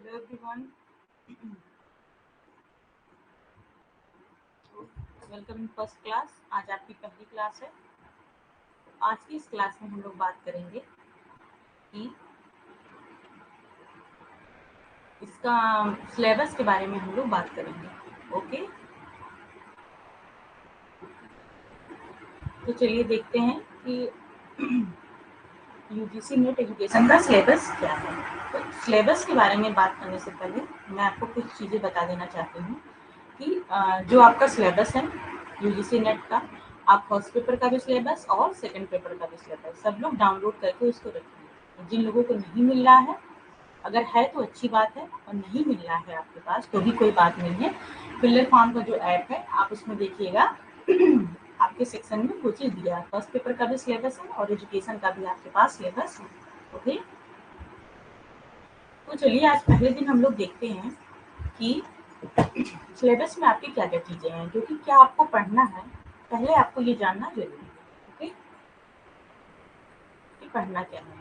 Hello everyone, welcome in first class. आज आपकी पहली क्लास है। आज की इस क्लास में हम लोग बात करेंगे कि इसका सिलेबस के बारे में हम लोग बात करेंगे। ओके, तो चलिए देखते हैं कि यूजीसी नेट एजुकेशन का सिलेबस क्या है। तो सिलेबस के बारे में बात करने से पहले मैं आपको कुछ चीज़ें बता देना चाहती हूँ कि जो आपका सिलेबस है यूजीसी नेट का, आप फर्स्ट पेपर का भी सिलेबस और सेकंड पेपर का भी सिलेबस सब लोग डाउनलोड करके उसको रखिए। जिन लोगों को नहीं मिल रहा है, अगर है तो अच्छी बात है, और नहीं मिल रहा है आपके पास तो भी कोई बात नहीं है। फिलर फॉर्म का जो ऐप है आप उसमें देखिएगा, आपके सेक्शन में वो चीज़ दिया है। फर्स्ट पेपर का भी सिलेबस है और एजुकेशन का भी आपके पास सिलेबस है। ओके, तो चलिए आज पहले दिन हम लोग देखते हैं कि सिलेबस में आपकी क्या क्या चीज़ें हैं, जो कि क्या आपको पढ़ना है। पहले आपको ये जानना जरूरी है, ओके, कि पढ़ना क्या है।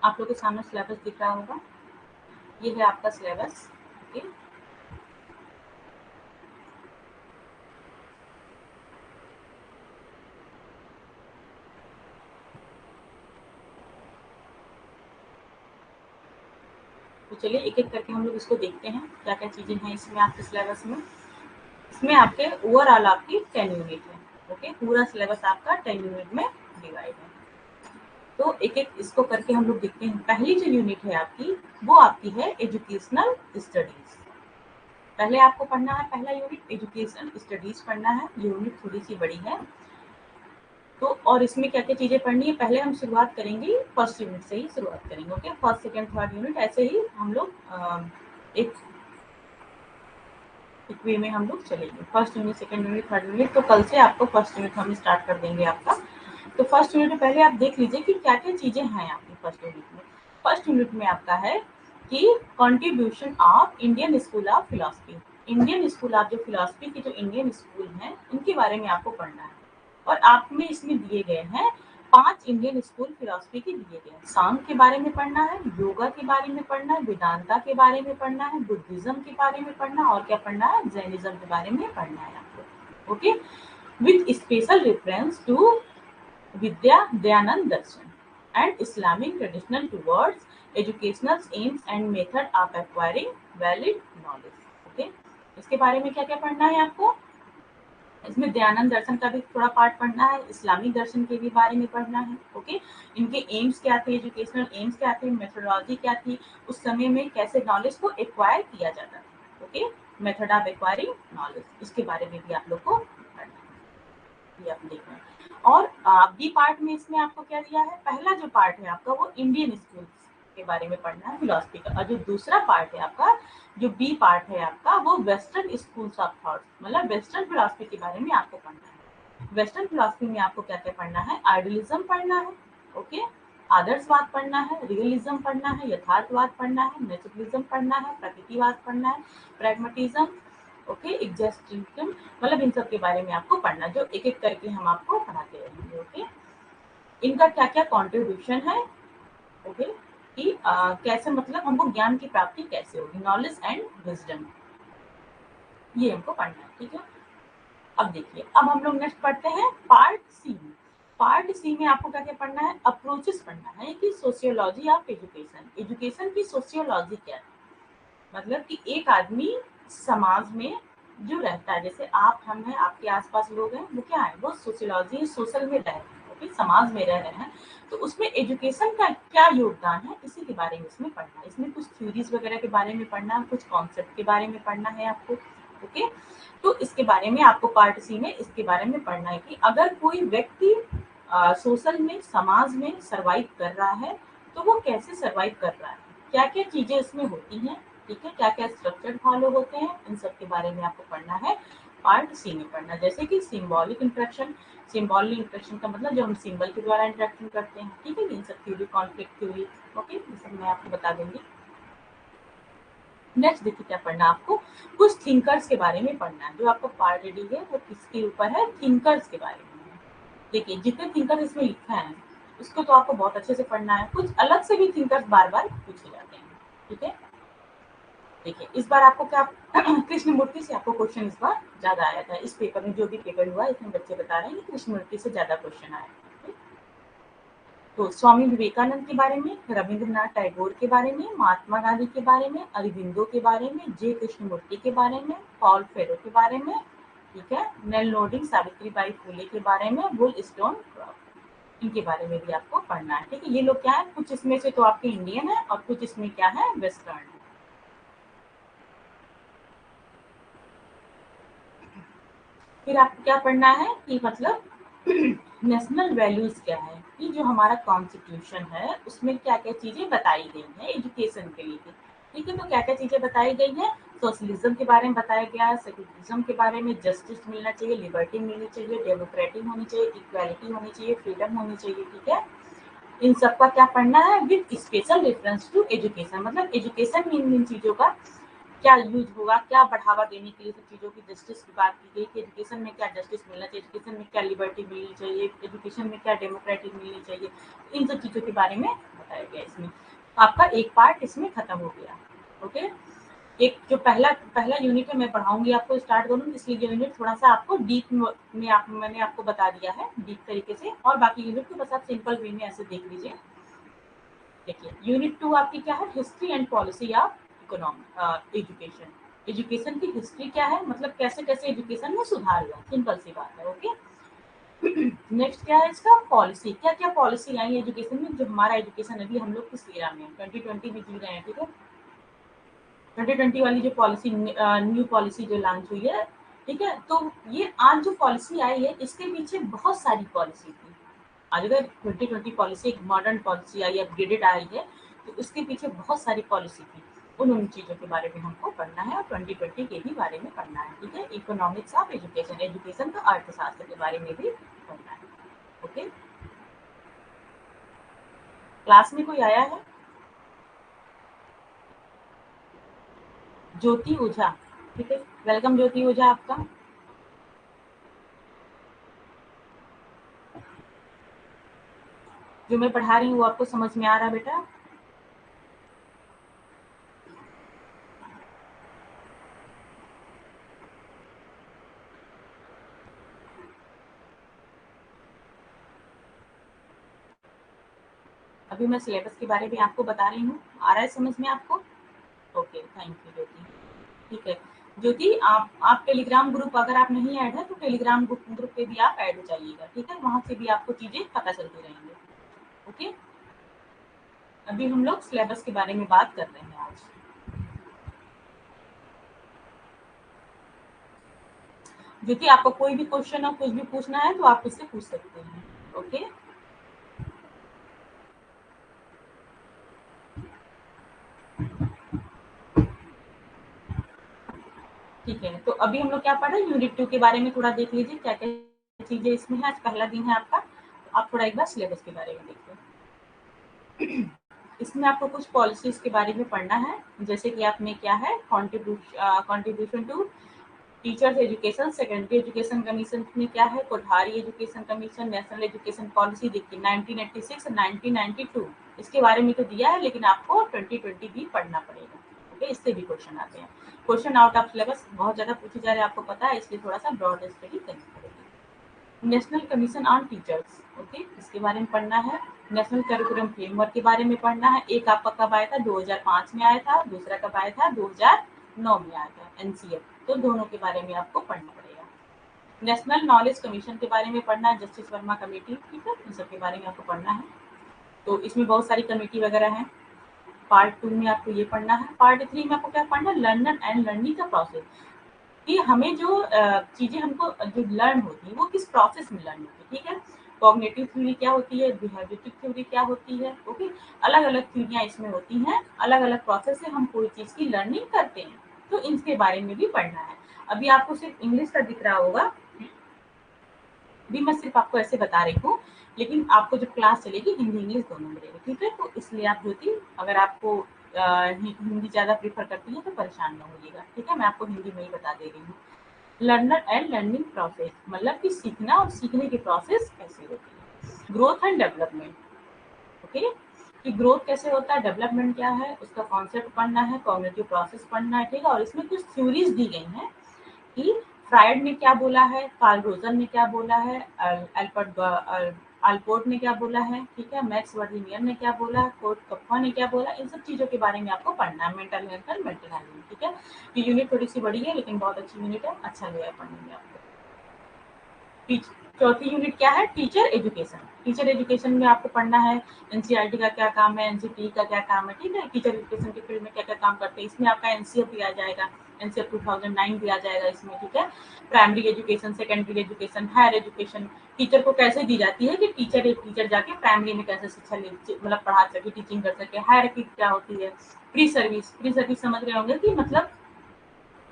आप लोग के सामने सिलेबस दिख रहा होगा, ये है आपका सिलेबस। ओके, तो चलिए एक एक करके हम लोग इसको देखते हैं क्या क्या चीज़ें हैं इसमें आपके सिलेबस में। इसमें आपके ओवरऑल आपकी 10 यूनिट है। ओके, पूरा सिलेबस आपका 10 यूनिट में डिवाइड है। तो एक एक इसको करके हम लोग देखते हैं। पहली जो यूनिट है आपकी, वो आपकी है एजुकेशनल स्टडीज। पहले आपको पढ़ना है पहला यूनिट एजुकेशनल स्टडीज पढ़ना है। यूनिट थोड़ी सी बड़ी है, तो और इसमें क्या क्या चीज़ें पढ़नी है, पहले हम शुरुआत करेंगे फर्स्ट यूनिट से ही शुरुआत करेंगे। Okay, first second third unit ऐसे ही हम लोग एक वे में हम लोग चलेंगे। First unit, second unit, third unit. तो कल से आपको फर्स्ट यूनिट हम स्टार्ट कर देंगे आपका। तो फर्स्ट यूनिट में पहले आप देख लीजिए कि क्या क्या चीज़ें हैं आपकी फर्स्ट यूनिट में। फर्स्ट यूनिट में आपका है कि contribution of Indian school of philosophy. Indian school of जो फिलॉसफी की जो इंडियन स्कूल हैं, इनके बारे में आपको पढ़ना है। और आप में इसमें दिए गए हैं 5 इंडियन स्कूल फिलॉसफी के दिए गए हैं। सांख्य के बारे में पढ़ना है, योगा के बारे में पढ़ना है, वेदांता के बारे में पढ़ना है, बुद्धिज्म के बारे में पढ़ना है, और क्या पढ़ना है, जैनिज्म के बारे में पढ़ना है आपको। Okay, with special reference to Vidya Dayanand Darshan and Islamic traditional towards educational aims and method of acquiring valid knowledge. Okay, इसके बारे में क्या क्या पढ़ना है आपको। इसमें दयानंद दर्शन का भी थोड़ा पार्ट पढ़ना है, इस्लामिक दर्शन के भी बारे में पढ़ना है। ओके, इनके एम्स क्या थे, एजुकेशनल एम्स क्या थे, मेथोडोलॉजी क्या थी, उस समय में कैसे नॉलेज को एक्वायर किया जाता था। Okay, method of acquiring knowledge, इसके बारे में भी आप लोग को पढ़ना है, ये आप देख रहे हैं। और बी पार्ट में इसमें आपको क्या दिया है, पहला जो पार्ट है आपका वो इंडियन स्कूल के बारे में पढ़ना है फिलॉसफी का, और जो दूसरा पार्ट है आपका, जो बी पार्ट है आपका, वो वेस्टर्न स्कूल्स ऑफ थॉट, मतलब वेस्टर्न फिलॉसफी के बारे में आपको पढ़ना है। वेस्टर्न फिलॉसफी में आपको क्या क्या पढ़ना है, आइडियलिज्म पढ़ना है। ओके, आदर्शवाद पढ़ना है, रियलिज्म पढ़ना है, यथार्थवाद पढ़ना है, नेचुरलिज्म पढ़ना है, प्रकृतिवाद पढ़ना है, प्रैग्मेटिज्म, ओके, एग्जिस्टिंग, मतलब इन सब के बारे में आपको पढ़ना, जो एक एक करके हम आपको पढ़ाते रहेंगे। ओके, इनका क्या क्या कॉन्ट्रीब्यूशन है। ओके, कि कैसे, मतलब हमको ज्ञान की प्राप्ति कैसे होगी, नॉलेज एंड विजडम, ये हमको पढ़ना है। ठीक है, अब देखिए, अब हम लोग नेक्स्ट पढ़ते हैं पार्ट सी में। पार्ट सी में आपको क्या क्या पढ़ना है, अप्रोचेस पढ़ना है कि सोशियोलॉजी ऑफ एजुकेशन, एजुकेशन की सोशियोलॉजी क्या है। मतलब कि एक आदमी समाज में जो रहता है, जैसे आप हम हैं, आपके आसपास लोग हैं, वो क्या है, वो सोशियोलॉजी, सोशल में रह रहे हैं। ओके, समाज में रह रहे हैं, तो उसमें एजुकेशन का क्या योगदान है, इसी के बारे में इसमें पढ़ना है। इसमें कुछ थ्योरीज वगैरह के बारे में पढ़ना है, कुछ कॉन्सेप्ट के बारे में पढ़ना है आपको। ओके, तो इसके बारे में आपको पार्ट सी में इसके बारे में पढ़ना है कि अगर कोई व्यक्ति सोशल में, समाज में सरवाइव कर रहा है तो वो कैसे सरवाइव कर रहा है, क्या क्या चीजें इसमें होती हैं, ठीक है, क्या क्या स्ट्रक्चर फॉलो होते हैं, इन सब के बारे में आपको पढ़ना है, पार्ट सी में पढ़ना। जैसे कि सिंबॉलिक इंटरेक्शन, सिंबॉलिक इंटरेक्शन का मतलब जब हम सिंबल के द्वारा इंटरेक्शन करते हैं, ठीक है, इन सब थ्योरी, कॉन्फ्लिक्ट थ्योरी, ओके, ये सब मैं आपको बता दूंगी। नेक्स्ट देखिए क्या पढ़ना आपको, कुछ थिंकर्स के बारे में पढ़ना है। जो आपका पार्ट रेडी है वो किसके ऊपर है, थिंकर्स के बारे में। देखिए जितने थिंकर्स इसमें लिखा है उसको तो आपको बहुत अच्छे से पढ़ना है, कुछ अलग से भी थिंकर्स बार बार पूछे जाते हैं, ठीक है। देखिए इस बार आपको क्या कृष्णमूर्ति से आपको क्वेश्चन इस बार ज्यादा आया था, इस पेपर में जो भी पेपर हुआ इसमें बच्चे बता रहे हैं कि कृष्णमूर्ति से ज्यादा क्वेश्चन आया। तो स्वामी विवेकानंद के बारे में, रविंद्रनाथ टैगोर के बारे में, महात्मा गांधी के बारे में, अरबिंदो के बारे में, जे कृष्णमूर्ति के बारे में, पॉल फेरो के बारे में, ठीक है, नेल नोर्डिंग, सावित्रीबाई फुले के बारे में, वुल स्टोन, इनके बारे में भी आपको पढ़ना है, ठीक है। ये लोग क्या है, कुछ इसमें से तो आपके इंडियन है और कुछ इसमें क्या है, वेस्टर्न है। फिर आपको क्या पढ़ना है कि मतलब नेशनल वैल्यूज क्या है, कि जो हमारा कॉन्स्टिट्यूशन है उसमें क्या क्या चीजें बताई गई हैं एजुकेशन के लिए, ठीक है। तो क्या क्या चीजें बताई गई हैं, सोशलिज्म के बारे में बताया गया है, सेक्युलरिज्म के बारे में, जस्टिस मिलना चाहिए, लिबर्टी मिलनी चाहिए, डेमोक्रेटिक होनी चाहिए, इक्वालिटी होनी चाहिए, फ्रीडम होनी चाहिए, ठीक है। इन सब का क्या पढ़ना है with special reference to education, मतलब एजुकेशन में इन चीजों का क्या यूज होगा, क्या बढ़ावा देने के लिए सब चीजों की जस्टिस की बात की गई कि एजुकेशन में क्या जस्टिस मिलना चाहिए, एजुकेशन में क्या लिबर्टी मिलनी चाहिए, एजुकेशन में क्या डेमोक्रेटिक मिलनी चाहिए, इन सब चीजों के बारे में बताया गया इसमें। आपका एक पार्ट इसमें खत्म हो गया, ओके। एक जो पहला पहला यूनिट है मैं पढ़ाऊंगी आपको, स्टार्ट करूंगी, इसलिए ये यूनिट थोड़ा सा आपको डीप में मैंने आपको बता दिया है डीप तरीके से, और बाकी यूनिट को बस आप सिंपल वे में ऐसे देख लीजिए। देखिए यूनिट 2 आपकी क्या है, history and policy of economy education. Education की हिस्ट्री क्या है, मतलब कैसे कैसे एजुकेशन में सुधार हुआ, सिंपल सी बात है, ओके। नेक्स्ट क्या है इसका, पॉलिसी, क्या क्या पॉलिसी आई एजुकेशन में, जो हमारा एजुकेशन अभी हम लोग किस ईरा में 2020 में जी रहे हैं, ठीक है। 2020 वाली जो पॉलिसी, न्यू पॉलिसी जो लॉन्च हुई है, ठीक है, तो ये आज जो पॉलिसी आई है इसके पीछे बहुत सारी पॉलिसी थी। आज अगर 2020 पॉलिसी एक मॉडर्न पॉलिसी आई, अपग्रेडेड आई है, तो इसके पीछे बहुत सारी पॉलिसी थी। उन चीजों के बारे में हमको पढ़ना है और 2020 के भी बारे में पढ़ना है, ठीक है। इकोनॉमिक्स ऑफ एजुकेशन, एजुकेशन का अर्थशास्त्र के बारे में भी पढ़ना है, ओके। क्लास में कोई आया है, ज्योति ओझा, ठीक है, वेलकम ज्योति ओझा आपका। जो मैं पढ़ा रही हूँ वो आपको समझ में आ रहा है बेटा? अभी मैं सिलेबस के बारे में आपको बता रही हूँ, आ रहा है समझ में आपको? Okay, thank you Jyoti. ठीक है ज्योति, आप टेलीग्राम ग्रुप, अगर आप नहीं ऐड है तो टेलीग्राम ग्रुप पे भी आप ऐड हो जाइएगा, ठीक है, वहां से भी आपको चीजें पता चलती रहेंगी, ओके। अभी हम लोग सिलेबस के बारे में बात कर रहे हैं आज। ज्योति आपको कोई भी क्वेश्चन और कुछ भी पूछना है तो आप मुझसे पूछ सकते हैं, ओके। ठीक है, तो अभी हम लोग क्या पढ़ रहे हैं, यूनिट 2 के बारे में थोड़ा देख लीजिए क्या क्या चीजें इसमें है। आज पहला दिन है आपका, तो आप थोड़ा एक बार सिलेबस के बारे में देखिए। इसमें आपको कुछ पॉलिसीज के बारे में पढ़ना है, जैसे कि आपने क्या है, contribution to teachers education, secondary education commission में क्या है, Kothari education commission, national education policy देखिए 1986 1992, इसके बारे में तो दिया है लेकिन आपको 2020 भी पढ़ना पड़ेगा, ओके। इससे भी क्वेश्चन आते हैं, क्वेश्चन आउट ऑफ सिलेबस बहुत ज्यादा पूछे जा रहे हैं, आपको पता है, इसलिए थोड़ा सा ब्रॉड स्टडी करनी पड़ेगी। National commission on teachers, okay, इसके बारे में पढ़ना है। नेशनल करिकुलम फ्रेमवर्क के बारे में पढ़ना है। एक आपका कब आया था, 2005 में आया था, दूसरा कब आया था, 2009 में आया था, एनसीएफ, तो दोनों के बारे में आपको पढ़ना पड़ेगा। नेशनल नॉलेज कमीशन के बारे में पढ़ना है, जस्टिस वर्मा कमेटी, ठीक है, इन सब के बारे में आपको पढ़ना है। तो इसमें बहुत सारी कमेटी वगैरह है। पार्ट 2 में आपको ये पढ़ना है। पार्ट 3 में आपको क्या पढ़ना है, लर्नर एंड लर्निंग का प्रोसेस। कि हमें जो चीजें हमको जो लर्न होती है वो किस प्रोसेस में लर्न होती है, ठीक है। कॉग्निटिव थ्योरी क्या होती है, बिहेवियरिस्टिक थ्योरी क्या होती है, ओके। अलग अलग थ्योरियां इसमें होती हैं, अलग अलग प्रोसेस से हम कोई चीज की लर्निंग करते हैं, तो इनके बारे में भी पढ़ना है। अभी आपको सिर्फ इंग्लिश का दिख रहा होगा, भी मैं सिर्फ आपको ऐसे बता रही हूँ, लेकिन आपको जब क्लास चलेगी हिंदी इंग्लिश दोनों मिलेगी, ठीक है। तो इसलिए आप ज्योति, अगर आपको हिंदी ज्यादा प्रीफर करती है तो परेशान ना होइएगा, ठीक है। मैं आपको हिंदी में ही बता दे रही हूँ। लर्नर एंड लर्निंग प्रोसेस मतलब कि सीखना और सीखने की प्रोसेस कैसे होती है। ग्रोथ एंड डेवलपमेंट, ओके, कि ग्रोथ कैसे होता है, डेवलपमेंट क्या है, उसका कॉन्सेप्ट पढ़ना है, कॉग्निटिव प्रोसेस पढ़ना है, ठीक है। और इसमें कुछ थ्योरीज दी गई हैं कि फ्रायड ने क्या बोला है, कार्ल रोजर ने क्या बोला है, अल्पोर्ट ने क्या बोला है, ठीक है, मैक्स वर्जीनियर ने क्या बोला, कोर्ट कप्पा ने क्या बोला, इन सब चीजों के बारे में आपको पढ़ना है। मेंटल हेल्थ और मेंटल हेल्थ, ठीक है। ये यूनिट थोड़ी सी बड़ी है लेकिन बहुत अच्छी यूनिट है, अच्छा लगेगा पढ़ने में आपको। चौथी यूनिट क्या है, टीचर एजुकेशन। टीचर एजुकेशन में आपको पढ़ना है एनसीईआरटी का क्या काम है, एनसीटी का क्या काम है, ठीक है। टीचर एजुकेशन के फील्ड में क्या क्या काम करते हैं, इसमें आपका एनसीएफ भी आ जाएगा, एनसीएफ 2009 भी आ जाएगा इसमें, ठीक है। Primary education, secondary education, higher education, teacher को कैसे दी जाती है कि टीचर एक टीचर जाके प्राइमरी में कैसे शिक्षा मतलब पढ़ा सके, टीचिंग कर सके। हायर की क्या होती है, प्री सर्विस। प्री सर्विस समझ रहे होंगे कि मतलब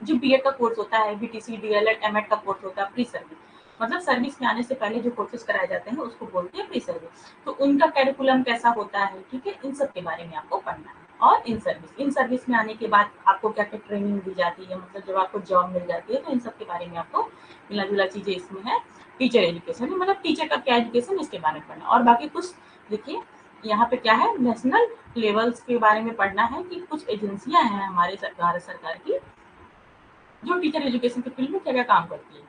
जो बीएड का कोर्स होता है, बीटीसी डीएलएड एमएड का कोर्स होता है, प्री सर्विस मतलब सर्विस में आने से पहले जो कोर्सेज कराए जाते हैं उसको बोलते हैं प्री सर्विस। तो उनका कैरिकुलम कैसा होता है, ठीक है, इन सब के बारे में आपको पढ़ना है। और इन सर्विस में आने के बाद आपको क्या क्या ट्रेनिंग दी जाती है, मतलब जब आपको जॉब मिल जाती है, तो इन सब के बारे में आपको मिला जुला चीजें इसमें है। टीचर एजुकेशन मतलब टीचर का क्या एजुकेशन, इसके बारे में पढ़ना। और बाकी कुछ देखिए यहाँ पे क्या है, नेशनल लेवल्स के बारे में पढ़ना है कि कुछ एजेंसियां हैं हमारे सरकार की जो टीचर एजुकेशन के फील्ड में क्या क्या काम करती है।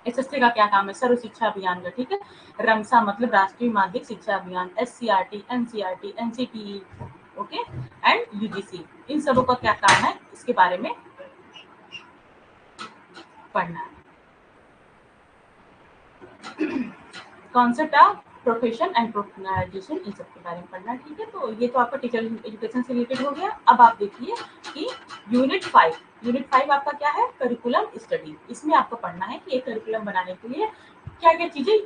एसएससी का क्या काम है, सर्व शिक्षा अभियान का, ठीक है। रमसा मतलब राष्ट्रीय Madhyamik Shiksha Abhiyan, SCERT, NCERT, NCTE, okay, and UGC, इन सबों का क्या काम है इसके बारे में पढ़ना है। Concept of profession and professionalisation, इन सब के बारे में पढ़ना है, ठीक है। तो ये तो आपका टीचर एजुकेशन से रिलेटेड हो गया। अब आप देखिए कि यूनिट 5 आपका क्या है, करिकुलम स्टडी। इसमें आपको पढ़ना है कि एक करिकुलम बनाने के लिए क्या क्या चीजें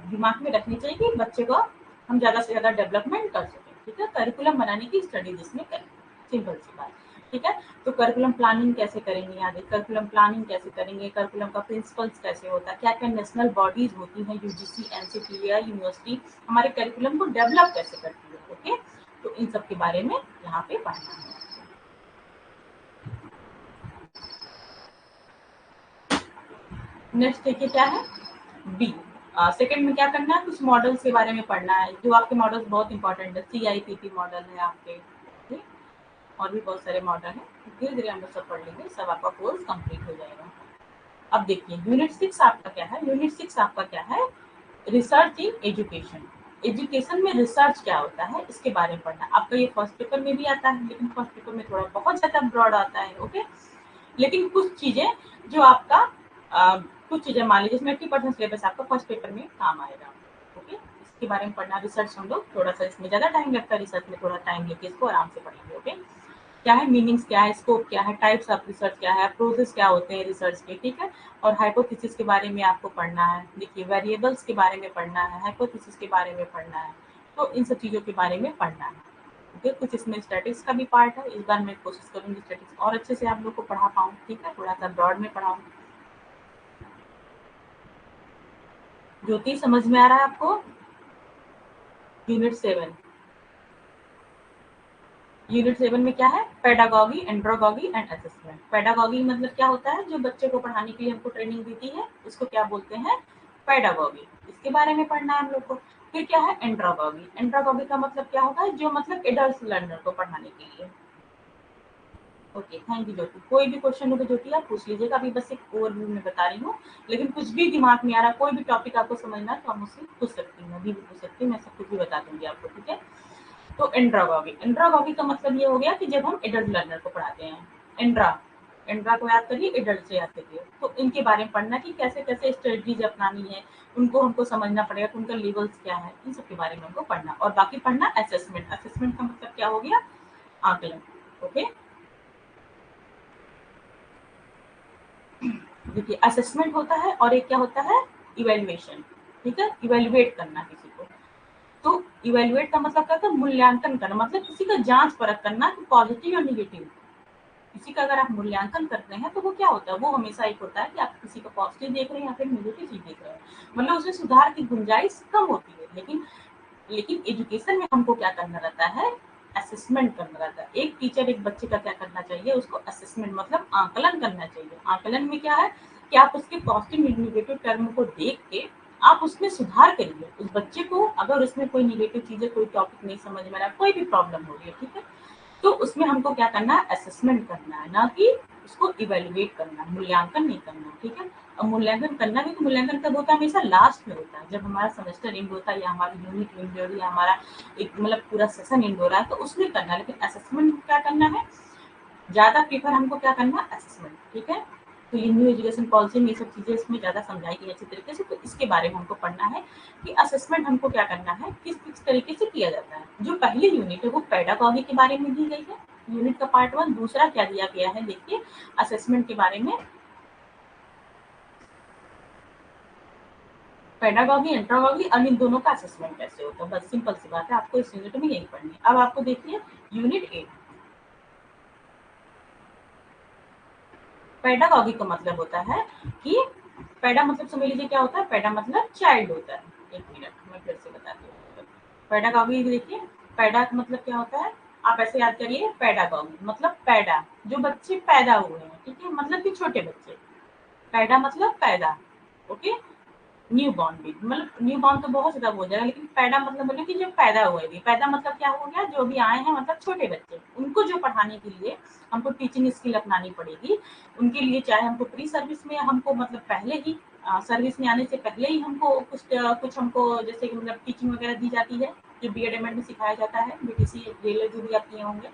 दिमाग में रखनी चाहिए कि बच्चे को हम ज्यादा से ज्यादा डेवलपमेंट कर सकें, ठीक है। करिकुलम बनाने की स्टडी जिसमें करें, सिंपल सी बात, ठीक है। तो करिकुलम प्लानिंग कैसे करेंगे, आगे करिकुलम प्लानिंग कैसे करेंगे, करिकुलम का प्रिंसिपल्स कैसे होता है, क्या क्या नेशनल बॉडीज होती हैं, यूजीसी, एनसीटी या यूनिवर्सिटी हमारे करिकुलम को डेवलप कैसे करती है, ओके। तो इन सब के बारे में यहाँ पे पढ़ना है। नेक्स्ट देखिए क्या है, बी। सेकंड में क्या करना है, कुछ मॉडल्स के बारे में पढ़ना है, जो आपके मॉडल्स बहुत इंपॉर्टेंट है। CIPP मॉडल है आपके, okay? और भी बहुत सारे मॉडल हैं, धीरे धीरे हम लोग सब पढ़ लेंगे, सब आपका कोर्स कंप्लीट हो जाएगा। अब देखिए यूनिट 6 आपका क्या है, यूनिट 6 आपका क्या है, रिसर्च इन एजुकेशन। एजुकेशन में रिसर्च क्या होता है इसके बारे में पढ़ना। आपका ये फर्स्ट पेपर में भी आता है, लेकिन फर्स्ट पेपर में थोड़ा बहुत ज्यादा ब्रॉड आता है, ओके। लेकिन कुछ चीजें जो आपका कुछ चीजें मान लीजिए इसमें 80% सिलेबस आपका फर्स्ट पेपर में काम आएगा, ओके। इसके बारे में पढ़ना। रिसर्च हम लोग थोड़ा सा इसमें ज्यादा टाइम लगता है, रिसर्च में थोड़ा टाइम लेके इसको आराम से पढ़ेंगे, ओके। क्या है मीनिंग्स, क्या है स्कोप, क्या है टाइप्स ऑफ रिसर्च, क्या है प्रोसेस क्या होते हैं रिसर्च के, ठीक है। और हाइपोथेसिस के बारे में आपको पढ़ना है। देखिए वेरिएबल्स के बारे में पढ़ना है, हाइपोथेसिस के बारे में पढ़ना है, तो इन सब चीज़ों के बारे में पढ़ना है, ओके। कुछ इसमें स्टैटिक्स का भी पार्ट है, इस बार मैं कोशिश करूंगी स्टैटिक्स और अच्छे से आप लोग को पढ़ा पाऊँ, ठीक है, थोड़ा सा ब्रॉड में पढ़ाऊँ। ज्योति समझ में आ रहा है आपको, यूनिट 7। यूनिट 7 में क्या है, पेडागॉगी, एंड्रोगॉगी एंड असेसमेंट। पेडागॉगी मतलब क्या होता है, जो बच्चे को पढ़ाने के लिए हमको ट्रेनिंग देती है उसको क्या बोलते हैं, पेडागॉगी, इसके बारे में पढ़ना है हम लोग को। फिर क्या है एंड्रोगॉगी, एंड्रोगॉगी का मतलब क्या होता है, जो मतलब एडल्ट लर्नर को पढ़ाने के लिए, ओके। थैंक यू ज्योति, कोई भी क्वेश्चन हो तो ज्योति आप पूछ लीजिएगा, अभी बस एक ओवरव्यू में बता रही हूँ, लेकिन कुछ भी दिमाग में आ रहा, कोई भी टॉपिक आपको समझना है तो आप मुझसे पूछ सकती हैं, अभी भी पूछ सकती हूँ, मैं सब कुछ भी बता दूंगी आपको, ठीक है। तो एंड्रागॉगी, एंड्रागॉगी का मतलब ये हो गया कि जब हम एडल्ट लर्नर को पढ़ाते हैं। एंड्रा, एंड्रा को याद करिए, एडल्ट से याद करिए, तो इनके बारे में पढ़ना कि कैसे कैसे स्ट्रेटजीज अपनानी है, उनको हमको समझना पड़ेगा कि उनका लेवल्स क्या है, इन सब के बारे में हमको पढ़ना। और बाकी पढ़ना असेसमेंट, असेसमेंट का मतलब क्या हो गया, आकलन, ओके। देखिए असेसमेंट होता है और एक क्या होता है, इवेल्युएशन। ठीक है, इवेल्युएट करना किसी को। तो इवेल्युएट का मतलब क्या होता है, मूल्यांकन करना, मतलब किसी का जांच परख करना कि पॉजिटिव या निगेटिव। किसी का अगर आप मूल्यांकन करते हैं तो वो क्या होता है, वो हमेशा एक होता है कि आप किसी का पॉजिटिव देख रहे हैं या फिर निगेटिव चीज देख रहे हैं, मतलब उसमें सुधार की गुंजाइश कम होती है। लेकिन एजुकेशन में हमको क्या करना रहता है, असेसमेंट करना रहता है। एक टीचर एक बच्चे का क्या करना चाहिए, उसको असेसमेंट मतलब आकलन करना चाहिए। आकलन में क्या है कि आप उसके पॉजिटिव निगेटिव टर्म को देख के आप उसमें सुधार करिए। उस बच्चे को अगर उसमें कोई निगेटिव चीज है, कोई टॉपिक नहीं समझ में आ रहा, कोई भी प्रॉब्लम हो रही है, ठीक है, तो उसमें हमको क्या करना है, असेसमेंट करना है, ना कि उसको इवेल्युएट करना है, मूल्यांकन नहीं करना। ठीक है, और मूल्यांकन करना भी, तो मूल्यांकन कब होता है, हमेशा लास्ट में होता है, जब हमारा सेमेस्टर एंड होता है या हमारी यूनिट एंड हो रही है, हमारा एक मतलब पूरा सेशन एंड हो रहा है, तो उसमें करना है। लेकिन असेसमेंट क्या करना है, ज्यादा प्रीफर हमको क्या करना है, असेसमेंट। ठीक है, तो ये न्यू एजुकेशन पॉलिसी में ये सब चीजें इसमें ज्यादा समझाई गई अच्छी तरीके से, तो इसके बारे में हमको पढ़ना है कि असेसमेंट हमको क्या करना है, किस किस तरीके से किया जाता है। जो पहली यूनिट है वो पेडागॉजी के बारे में दी गई है, यूनिट का पार्ट 1। दूसरा क्या दिया गया है, देखिए असेसमेंट के बारे में, पेडागॉजी एंट्रागॉजी, और इन दोनों का असेसमेंट कैसे होता है, बस सिंपल सी बात है, आपको इस यूनिट में यही पढ़नी है। अब आपको देखिए यूनिट 8, पेडागॉजी का मतलब होता है कि पैडा मतलब समझ लीजिए क्या होता है, पैडा मतलब चाइल्ड होता है। एक मिनट मैं फिर से बताती हूँ। पैडागॉजी देखिए, पैडा का मतलब क्या होता है, आप ऐसे याद करिए, पैडागॉजी मतलब पैडा, जो बच्चे पैदा हुए हैं, ठीक है, मतलब कि छोटे बच्चे। पैडा मतलब पैदा, ओके। न्यू बॉर्न भी, मतलब न्यू बॉर्न तो बहुत ज्यादा हो जाएगा, लेकिन पैदा मतलब बोले कि जो पैदा हुए भी, पैदा मतलब क्या हो गया, जो भी आए हैं, मतलब छोटे बच्चे, उनको जो पढ़ाने के लिए हमको टीचिंग स्किल अपनानी पड़ेगी। उनके लिए चाहे हमको प्री सर्विस में हमको मतलब पहले ही सर्विस में आने से पहले ही हमको कुछ हमको जैसे कि मतलब टीचिंग वगैरह दी जाती है, जो बी एड एम एड में सिखाया जाता है, बीटीसी रेलवे जो भी आप किए होंगे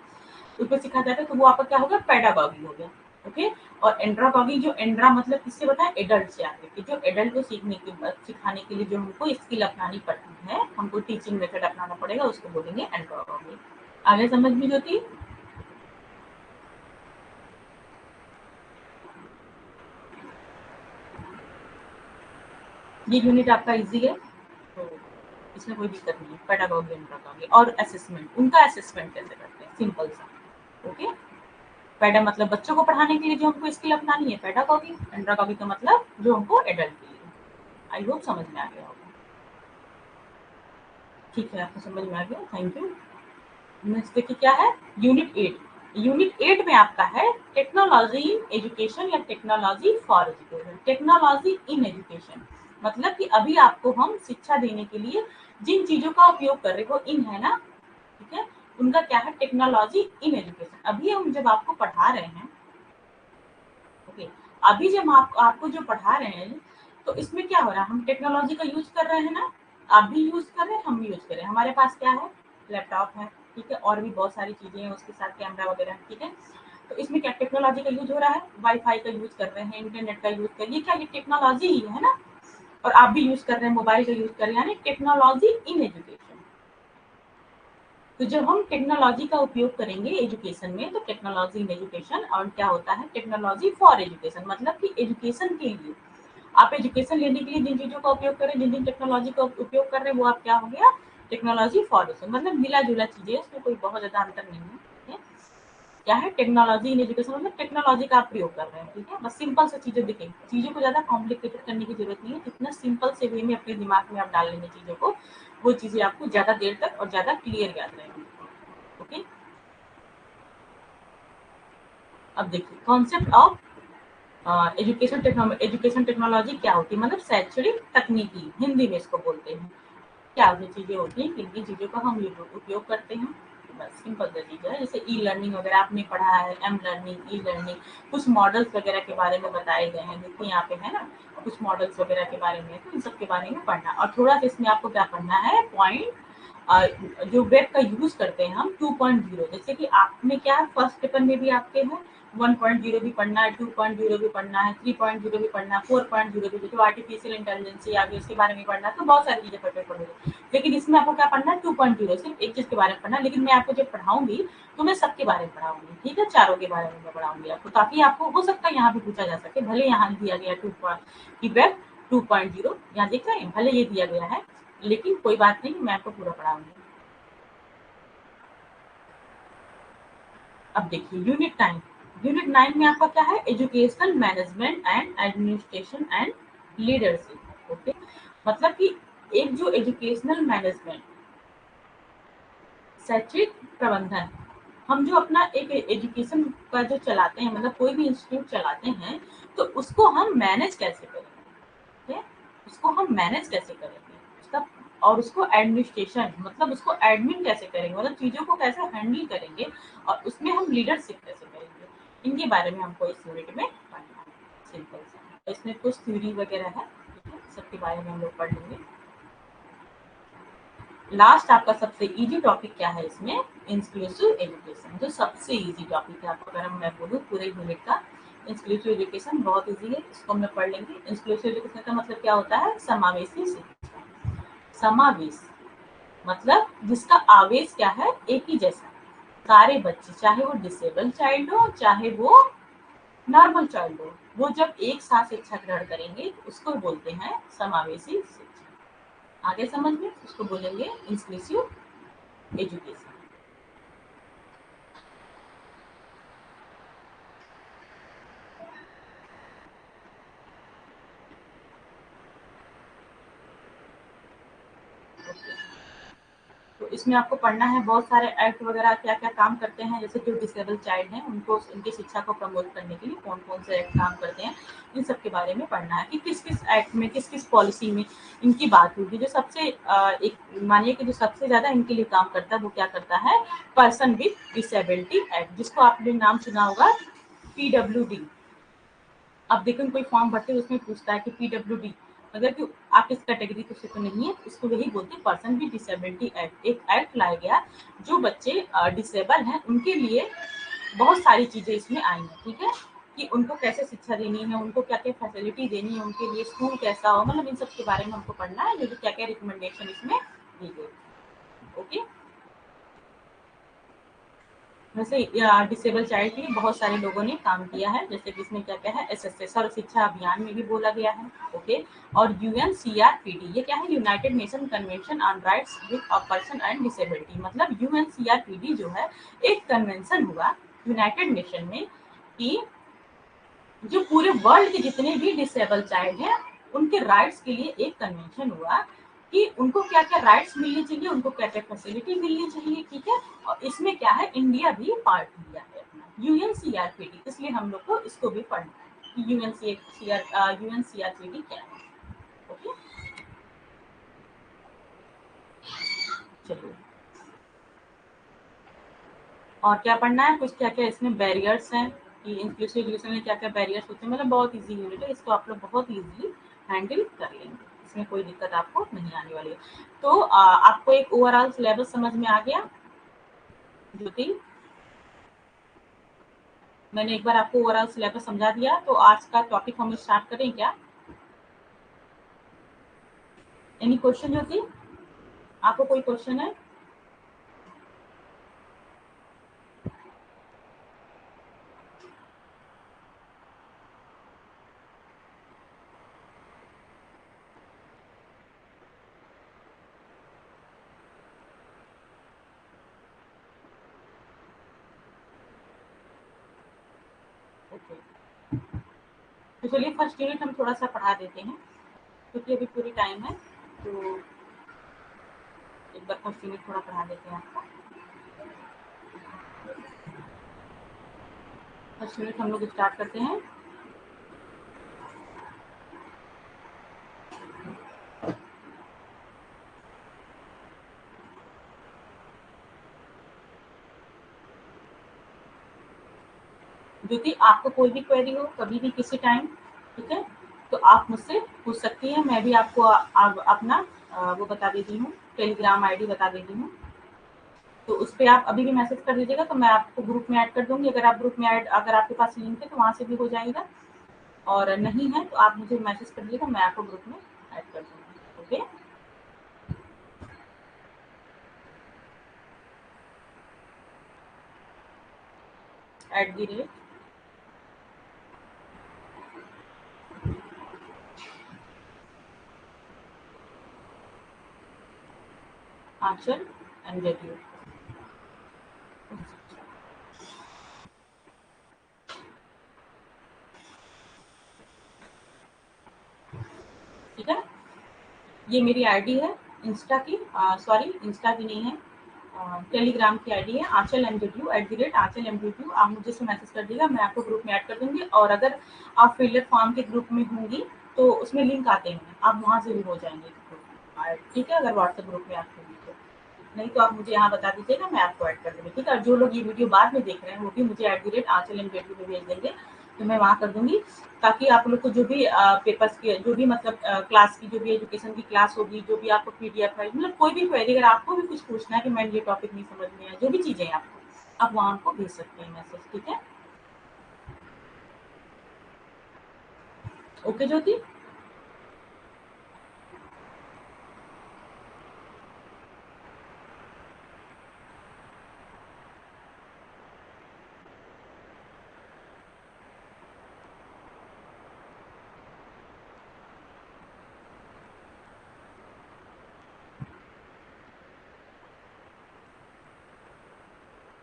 उसको सिखाया जाता है, तो वो आपका क्या होगा, पेडागॉजी हो गया। ओके, और एंड्रागॉगी, जो एंड्रा मतलब किससे बताए, एडल्ट से आगे कि जो एडल्ट को सिखाने के लिए जो हमको स्किल अपनानी पड़ती है, हमको टीचिंग मेथड अपनाना पड़ेगा, उसको बोलेंगे एंड्रागॉगी। आगे समझ में ज्योति, ये यूनिट आपका इजी है, तो इसमें कोई दिक्कत नहीं है। पेडागॉगी एंड्रागॉगी और असेसमेंट, उनका असेसमेंट कैसे करते हैं, सिंपल सा। ओके, पेडा मतलब बच्चों को पढ़ाने के लिए जो हमको स्किल अपनानी है, पेडागॉगी। एंड्रागॉगी का मतलब जो हमको एडल्ट के लिए। आई होप समझ में आ गया होगा। ठीक है, आपको समझ में आ गया, थैंक यू। नेक्स्ट देखिए क्या है, यूनिट 8। यूनिट 8 में आपका है टेक्नोलॉजी इन एजुकेशन या technology for education, technology in education, मतलब कि अभी आपको हम शिक्षा देने के लिए जिन चीजों का उपयोग कर रहे हो, इन है ना, ठीक है, उनका क्या है, टेक्नोलॉजी इन एजुकेशन। अभी हम जब आपको पढ़ा रहे हैं, ओके, अभी जब आपको जो पढ़ा रहे हैं, तो इसमें क्या हो रहा है, हम टेक्नोलॉजी का यूज कर रहे हैं ना, आप भी यूज कर रहे हैं, हम भी यूज कर रहे हैं। हमारे पास क्या है, लैपटॉप है, ठीक है, और भी बहुत सारी चीजें हैं उसके साथ, कैमरा वगैरह, ठीक है। तो इसमें क्या टेक्नोलॉजी का यूज हो रहा है, वाईफाई का यूज कर रहे हैं, इंटरनेट का यूज कर रहे हैं, ये क्या, ये टेक्नोलॉजी ही है ना। और आप भी यूज कर रहे हैं, मोबाइल का यूज कर रहे हैं, यानी टेक्नोलॉजी इन एजुकेशन। तो जब हम टेक्नोलॉजी का उपयोग करेंगे एजुकेशन में, तो टेक्नोलॉजी इन एजुकेशन, और क्या होता है, टेक्नोलॉजी फॉर एजुकेशन, मतलब कि एजुकेशन के लिए, आप एजुकेशन लेने के लिए जिन चीजों का उपयोग करें, जिन जिन टेक्नोलॉजी का उपयोग कर रहे हैं, वो आप क्या हो गया, टेक्नोलॉजी फॉर एजुकेशन, मतलब मिला जुला चीजें, इसमें कोई बहुत ज्यादा अंतर नहीं है, ठीक है। क्या है, टेक्नोलॉजी इन एजुकेशन मतलब टेक्नोलॉजी का आप प्रयोग कर रहे हैं, ठीक है। बस सिंपल से चीजें दिखें, चीजों को ज्यादा कॉम्प्लिकेटेड करने की जरूरत नहीं है, जितना सिंपल से वे में अपने दिमाग में आप डाल लेंगे चीजों को, वो चीजें आपको ज्यादा देर तक और ज्यादा क्लियर याद रहेंगी। ओके, अब देखिए कॉन्सेप्ट ऑफ एजुकेशन टेक्नोलॉजी क्या होती है, मतलब शैक्षणिक तकनीकी, हिंदी में इसको बोलते हैं। क्या जो चीजें होती हैं, किन किन चीजों का हम उपयोग करते हैं, बस सिंपल सा चीज है। जैसे ई लर्निंग वगैरह आपने पढ़ा है, एम लर्निंग, ई लर्निंग, कुछ मॉडल्स वगैरह के बारे में बताए गए हैं, देखिए यहाँ पे है ना, कुछ मॉडल्स वगैरह के बारे में, तो इन सब के बारे में पढ़ना, और थोड़ा सा इसमें आपको क्या पढ़ना है, पॉइंट जो वेब का यूज करते हैं हम 2.0, जैसे कि आपने क्या फर्स्ट पेपर में भी आपके हैं 1.0 भी पढ़ना है, 2.0 भी पढ़ना है, 3.0 भी पढ़ना है, 4.0 भी, जो आर्टिफिशियल इंटेलिजेंस आ गई उसके बारे में पढ़ना है, तो बहुत सारी चीजें पढ़ोगे। लेकिन इसमें आपको क्या पढ़ना है 2.0, सिर्फ एक चीज के बारे में पढ़ना है। लेकिन मैं आपको जब पढ़ाऊंगी तो मैं सबके बारे में पढ़ाऊंगी, ठीक है, चारों के बारे में मैं पढ़ाऊंगी आपको, ताकि आपको हो सकता है यहाँ भी पूछा जा सके। भले यहाँ दिया गया की वेब 2.0 यहाँ देख रहे हैं, भले ये दिया गया है, लेकिन कोई बात नहीं, मैं आपको पूरा पढ़ाऊंगी। अब देखिए यूनिट 9 में आपका क्या है, educational management and administration and leadership. Okay, मतलब कि एक जो एजुकेशनल मैनेजमेंट, शैक्षिक प्रबंधन, हम जो अपना एक एजुकेशन का जो चलाते हैं, मतलब कोई भी इंस्टीट्यूट चलाते हैं, तो उसको हम मैनेज कैसे करेंगे, ठीक है, उसको हम मैनेज कैसे करेंगे उसका, और उसको एडमिनिस्ट्रेशन मतलब उसको एडमिन कैसे करेंगे, मतलब चीज़ों को कैसे हैंडल करेंगे, और उसमें हम लीडरशिप कैसे करेंगे, इनके बारे में हमको इस यूनिट में पढ़ना है। सिंपल सा, इसमें कुछ थ्योरी वगैरह है, ठीक है, सबके बारे में हम लोग पढ़ लेंगे। लास्ट आपका सबसे इजी टॉपिक क्या है इसमें, इंक्लूसिव एजुकेशन, जो सबसे इजी टॉपिक है आपको, अगर मैं बोलूँ पूरे यूनिट का, इंक्लूसिव एजुकेशन बहुत इजी है, इसको हम लोग पढ़ लेंगे। इंक्लूसिव एजुकेशन का मतलब क्या होता है, समावेशी शिक्षा। समावेश मतलब जिसका आवेश क्या है, एक ही जैसा, सारे बच्चे, चाहे वो डिसेबल चाइल्ड हो चाहे वो नॉर्मल चाइल्ड हो, वो जब एक साथ शिक्षा ग्रहण करेंगे उसको बोलते हैं समावेशी शिक्षा। आगे समझ में, उसको बोलेंगे इंक्लूसिव एजुकेशन। तो इसमें आपको पढ़ना है बहुत सारे एक्ट वगैरह क्या क्या काम करते हैं, जैसे जो डिसेबल चाइल्ड हैं उनको उनकी शिक्षा को प्रमोट करने के लिए कौन कौन से एक्ट काम करते हैं, इन सब के बारे में पढ़ना है कि किस किस एक्ट में किस किस पॉलिसी में इनकी बात होगी। जो सबसे एक मानिए कि जो सबसे ज्यादा इनके लिए काम करता है वो क्या करता है, पर्सन विथ डिसेबिलिटी एक्ट, जिसको आपने नाम सुना होगा PWD। अब देखो कोई फॉर्म भरते हैं उसमें पूछता है कि PWD, अगर कि आप इस कैटेगरी से तो नहीं है, उसको वही बोलते हैं पर्सन विद डिसेबिलिटी एक्ट। एक एक्ट लाया गया जो बच्चे डिसेबल हैं उनके लिए, बहुत सारी चीजें इसमें आई हैं, ठीक है, कि उनको कैसे शिक्षा देनी है, उनको क्या क्या फैसिलिटी देनी है, उनके लिए स्कूल कैसा हो, मतलब इन सब के बारे में हमको पढ़ना है, जो क्या क्या रिकमेंडेशन इसमें दी गई। ओके, वैसे डिसेबल चाइल्ड के लिए बहुत सारे लोगों ने काम किया है, जैसे कि इसमें क्या क्या है, SSA सर्व शिक्षा अभियान में भी बोला गया है। ओके, और UNCRPD, ये क्या है, United nation convention on rights with a person and disability, मतलब UNCRPD जो है एक कन्वेंशन हुआ यूनाइटेड नेशन में, कि जो पूरे वर्ल्ड के जितने भी डिसेबल चाइल्ड हैं उनके राइट्स के लिए एक कन्वेंशन हुआ, कि उनको क्या क्या राइट्स मिलनी चाहिए, उनको क्या क्या फैसिलिटी मिलनी चाहिए, ठीक है, और इसमें क्या है, इंडिया भी पार्ट लिया है अपना UNCRPD, इसलिए हम लोग को इसको भी पढ़ना है कि UNCRPD क्या है। ओके, चलिए, और क्या पढ़ना है, कुछ क्या क्या इसमें बैरियर्स हैं, कि इंक्लूसिव एजुकेशन में क्या क्या बैरियर्स होते हैं, मतलब बहुत इजी यूनिट है, इसको आप लोग बहुत इजीली हैंडल कर लेंगे, इसमें कोई दिक्कत आपको नहीं आने वाली है। तो आपको एक ओवरऑल सिलेबस समझ में आ गया ज्योति, मैंने एक बार आपको ओवरऑल सिलेबस समझा दिया, तो आज का टॉपिक हम स्टार्ट करें क्या, एनी क्वेश्चन ज्योति, आपको कोई क्वेश्चन है? ओके, तो चलिए फर्स्ट यूनिट हम थोड़ा सा पढ़ा देते हैं, क्योंकि अभी पूरी टाइम है, तो एक बार फर्स्ट यूनिट थोड़ा पढ़ा देते हैं आपको। फर्स्ट यूनिट हम लोग स्टार्ट करते हैं। ज्योति, आपको कोई भी क्वेरी हो कभी भी किसी टाइम, ठीक है, तो आप मुझसे पूछ सकती हैं, मैं भी आपको अपना वो बता देती हूँ। टेलीग्राम आईडी बता देती हूँ, तो उस पे आप अभी भी मैसेज कर दीजिएगा, तो मैं आपको ग्रुप में ऐड कर दूँगी। अगर आप ग्रुप में ऐड, अगर आपके पास लिंक है तो वहाँ से भी हो जाएगा, और नहीं है तो आप मुझे मैसेज कर दीजिएगा, मैं आपको ग्रुप में ऐड कर दूँगी। ओके, @ आंचल NJTU। ठीक है, ये मेरी आईडी है इंस्टा की, सॉरी इंस्टा की नहीं है, टेलीग्राम की आईडी है आंचल MJTU, @आंचल MJTU। आप मुझे से मैसेज कर दीजिएगा, मैं आपको ग्रुप में ऐड कर दूंगी। और अगर आप फिलर फॉर्म के ग्रुप में होंगी तो उसमें लिंक आते हैं, आप वहाँ से भी हो जाएंगे। ठीक है, अगर व्हाट्सएप ग्रुप में आप होंगी तो, नहीं तो आप मुझे यहाँ बता दीजिएगा, मैं आपको ऐड कर दूँगी। ठीक है, और जो लोग ये वीडियो बाद में देख रहे हैं वो भी मुझे @आंचल MJTU पे भेज देंगे, तो मैं वहाँ कर दूँगी, ताकि आप लोग को जो भी पेपर्स की, जो भी मतलब क्लास की, जो भी एजुकेशन की क्लास होगी, जो भी आपको PDF है, मतलब कोई भी क्वेरी, अगर आपको भी कुछ पूछना है कि मैम ये टॉपिक नहीं समझ में आया, जो भी चीज़ें हैं आपको, आप वहाँ हमको भेज सकते हैं मैसेज। ठीक है, ओके ज्योति।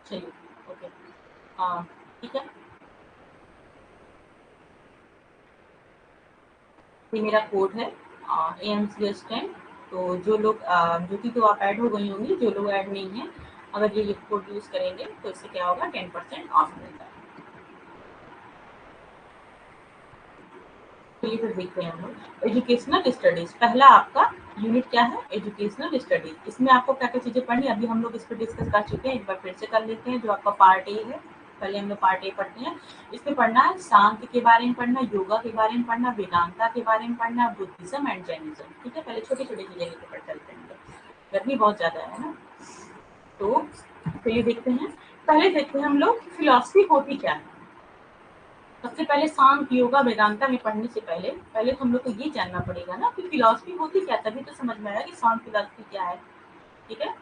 चलिए, ओके, हाँ ठीक है, ये मेरा कोड है AMCS10। तो जो लोग ज्योति, तो आप ऐड हो गई होंगी, जो लोग ऐड नहीं है, अगर ये कोड यूज़ करेंगे तो इससे क्या होगा, 10% ऑफ मिलता है। तो ये फिर देखते हैं हम लोग एजुकेशनल स्टडीज। पहला आपका यूनिट क्या है, एजुकेशनल स्टडीज। इसमें आपको क्या क्या चीजें पढ़नी है, अभी हम लोग इस पर डिस्कस कर चुके हैं, एक बार फिर से कर लेते हैं। जो आपका पार्ट ए है, पहले हम लोग पार्ट ए पढ़ते हैं। इसमें पढ़ना है सांख्य के बारे में पढ़ना, योगा के बारे में पढ़ना, वेदांता के बारे में पढ़ना, बुद्धिज्म एंड जैनिज्म। ठीक है, पहले छोटी छोटी चीजें लेके पढ़ चलते हैं, गर्मी बहुत ज्यादा है ना। तो ये देखते हैं, पहले देखते हैं हम लोग फिलोसफी होती क्या है। सबसे पहले सांख्य योगा वेदांता में पढ़ने से पहले पहले तो हम लोग को ये जानना पड़ेगा ना कि फिलॉसफी होती क्या, तभी तो समझ में आएगा कि सांख्य फिलॉसफी क्या है। ठीक है,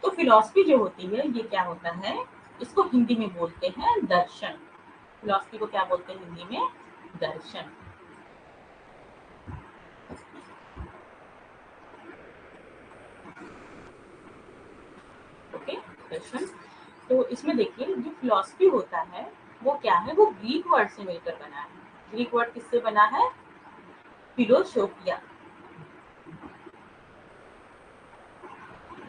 तो फिलॉसफी जो होती है ये क्या होता है, इसको हिंदी में बोलते हैं दर्शन। फिलॉसफी को क्या बोलते हैं हिंदी में, दर्शन। ओके, दर्शन। तो इसमें देखिए, जो फिलॉसफी होता है वो क्या है, वो ग्रीक वर्ड से मिलकर बना है। ग्रीक वर्ड किससे बना है, फिलोसोफिया।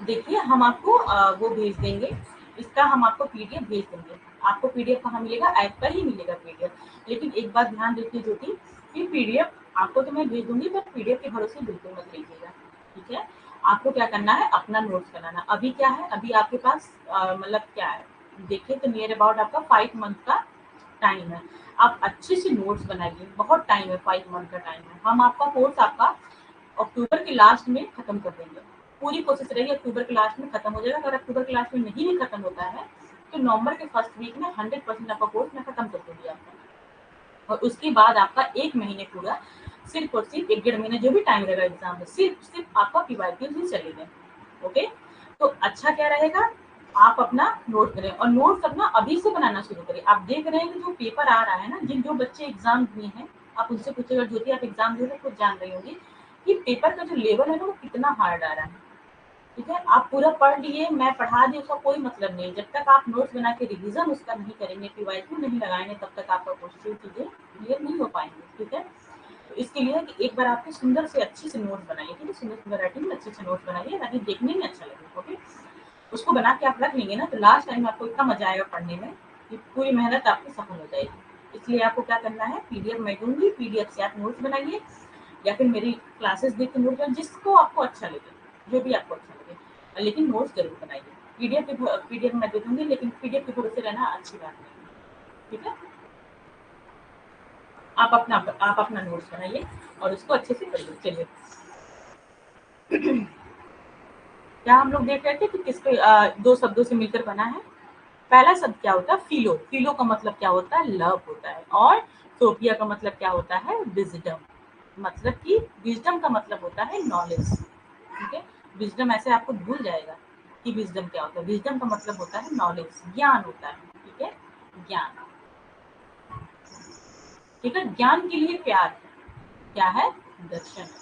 देखिए, हम आपको वो भेज देंगे, इसका हम आपको PDF भेज देंगे। आपको PDF कहाँ मिलेगा, ऐप पर ही मिलेगा PDF। लेकिन एक बात ध्यान रखिए ज्योति, कि PDF आपको तो मैं भेज दूंगी, पर PDF के भरोसे बिल्कुल मत लीजिएगा। ठीक है, आपको क्या करना है, अपना नोट्स बनाना। अभी क्या है, अभी आपके पास मतलब क्या है, देखिए तो नियर अबाउट आपका 5 मंथ का टाइम है। आप अच्छे से नोट्स बनाइए, बहुत टाइम है, 5 मंथ का टाइम है। हम आपका कोर्स आपका अक्टूबर के लास्ट में खत्म कर देंगे। पूरी कोशिश रहेगी अक्टूबर के लास्ट में खत्म हो जाएगा। अगर अक्टूबर के लास्ट में नहीं भी खत्म होता है तो नवंबर के फर्स्ट वीक में 100% आपका कोर्स मैं खत्म कर दूंगी आपका। और उसके बाद आपका 1 महीने पूरा, सिर्फ और सिर्फ 1 डेढ़ महीने जो भी टाइम रहेगा एग्जाम में, सिर्फ सिर्फ आपका PYQ ही चलेगा। ओके, तो अच्छा क्या रहेगा, आप अपना नोट करें, और नोट्स अपना अभी से बनाना शुरू करें। आप देख रहे हैं कि जो पेपर आ रहा है ना, जिन जो बच्चे एग्जाम दिए हैं, आप उनसे पूछिएगा, ज्योति आप एग्जाम दिए तो खुद जान रही होंगी कि पेपर का जो लेवल है ना वो कितना हार्ड आ रहा है। ठीक है, आप पूरा पढ़ लिए, मैं पढ़ा दी, उसका कोई मतलब नहीं। जब तक आप नोट्स बना के रिवीजन उसका नहीं करेंगे, PYQ नहीं लगाएंगे, तब तक आपका क्वेश्चन चीजें क्लियर नहीं हो पाएंगे। ठीक है, तो इसके लिए कि एक बार आपके सुंदर से अच्छी से नोट्स बनाइए। ठीक है, सुंदर सुंदर राइटिंग में अच्छे से नोट्स बनाइए, ताकि देखने में अच्छा लगे। ओके, उसको बना के आप रख लेंगे ना, तो लास्ट टाइम आपको इतना मजा आएगा पढ़ने में कि पूरी मेहनत आपकी सफल हो जाएगी। इसलिए आपको क्या करना है, PDF मैं दूंगी, PDF से आप नोट्स बनाइए, या फिर मेरी क्लासेस देख के नोट्स, जिसको आपको अच्छा लगे, जो भी आपको अच्छा लगे, लेकिन नोट्स जरूर बनाइए। PDF मैं दे दूंगी, लेकिन PDF के भरोसे रहना अच्छी बात नहीं है। ठीक है, आप अपना नोट्स बनाइए और उसको अच्छे से पढ़िए। चलिए, क्या हम लोग देख रहे थे कि किसके दो शब्दों से मिलकर बना है। पहला शब्द क्या होता है, फिलो। फिलो का मतलब क्या होता है, लव होता है। और सोफिया का मतलब क्या होता है, विजडम। मतलब कि विजडम का मतलब होता है नॉलेज। ठीक है, विजडम ऐसे आपको भूल जाएगा कि विजडम क्या होता है। विजडम का मतलब होता है नॉलेज, ज्ञान होता है। ठीक है, ज्ञान। ठीक है, ज्ञान के लिए प्यार क्या है, दर्शन।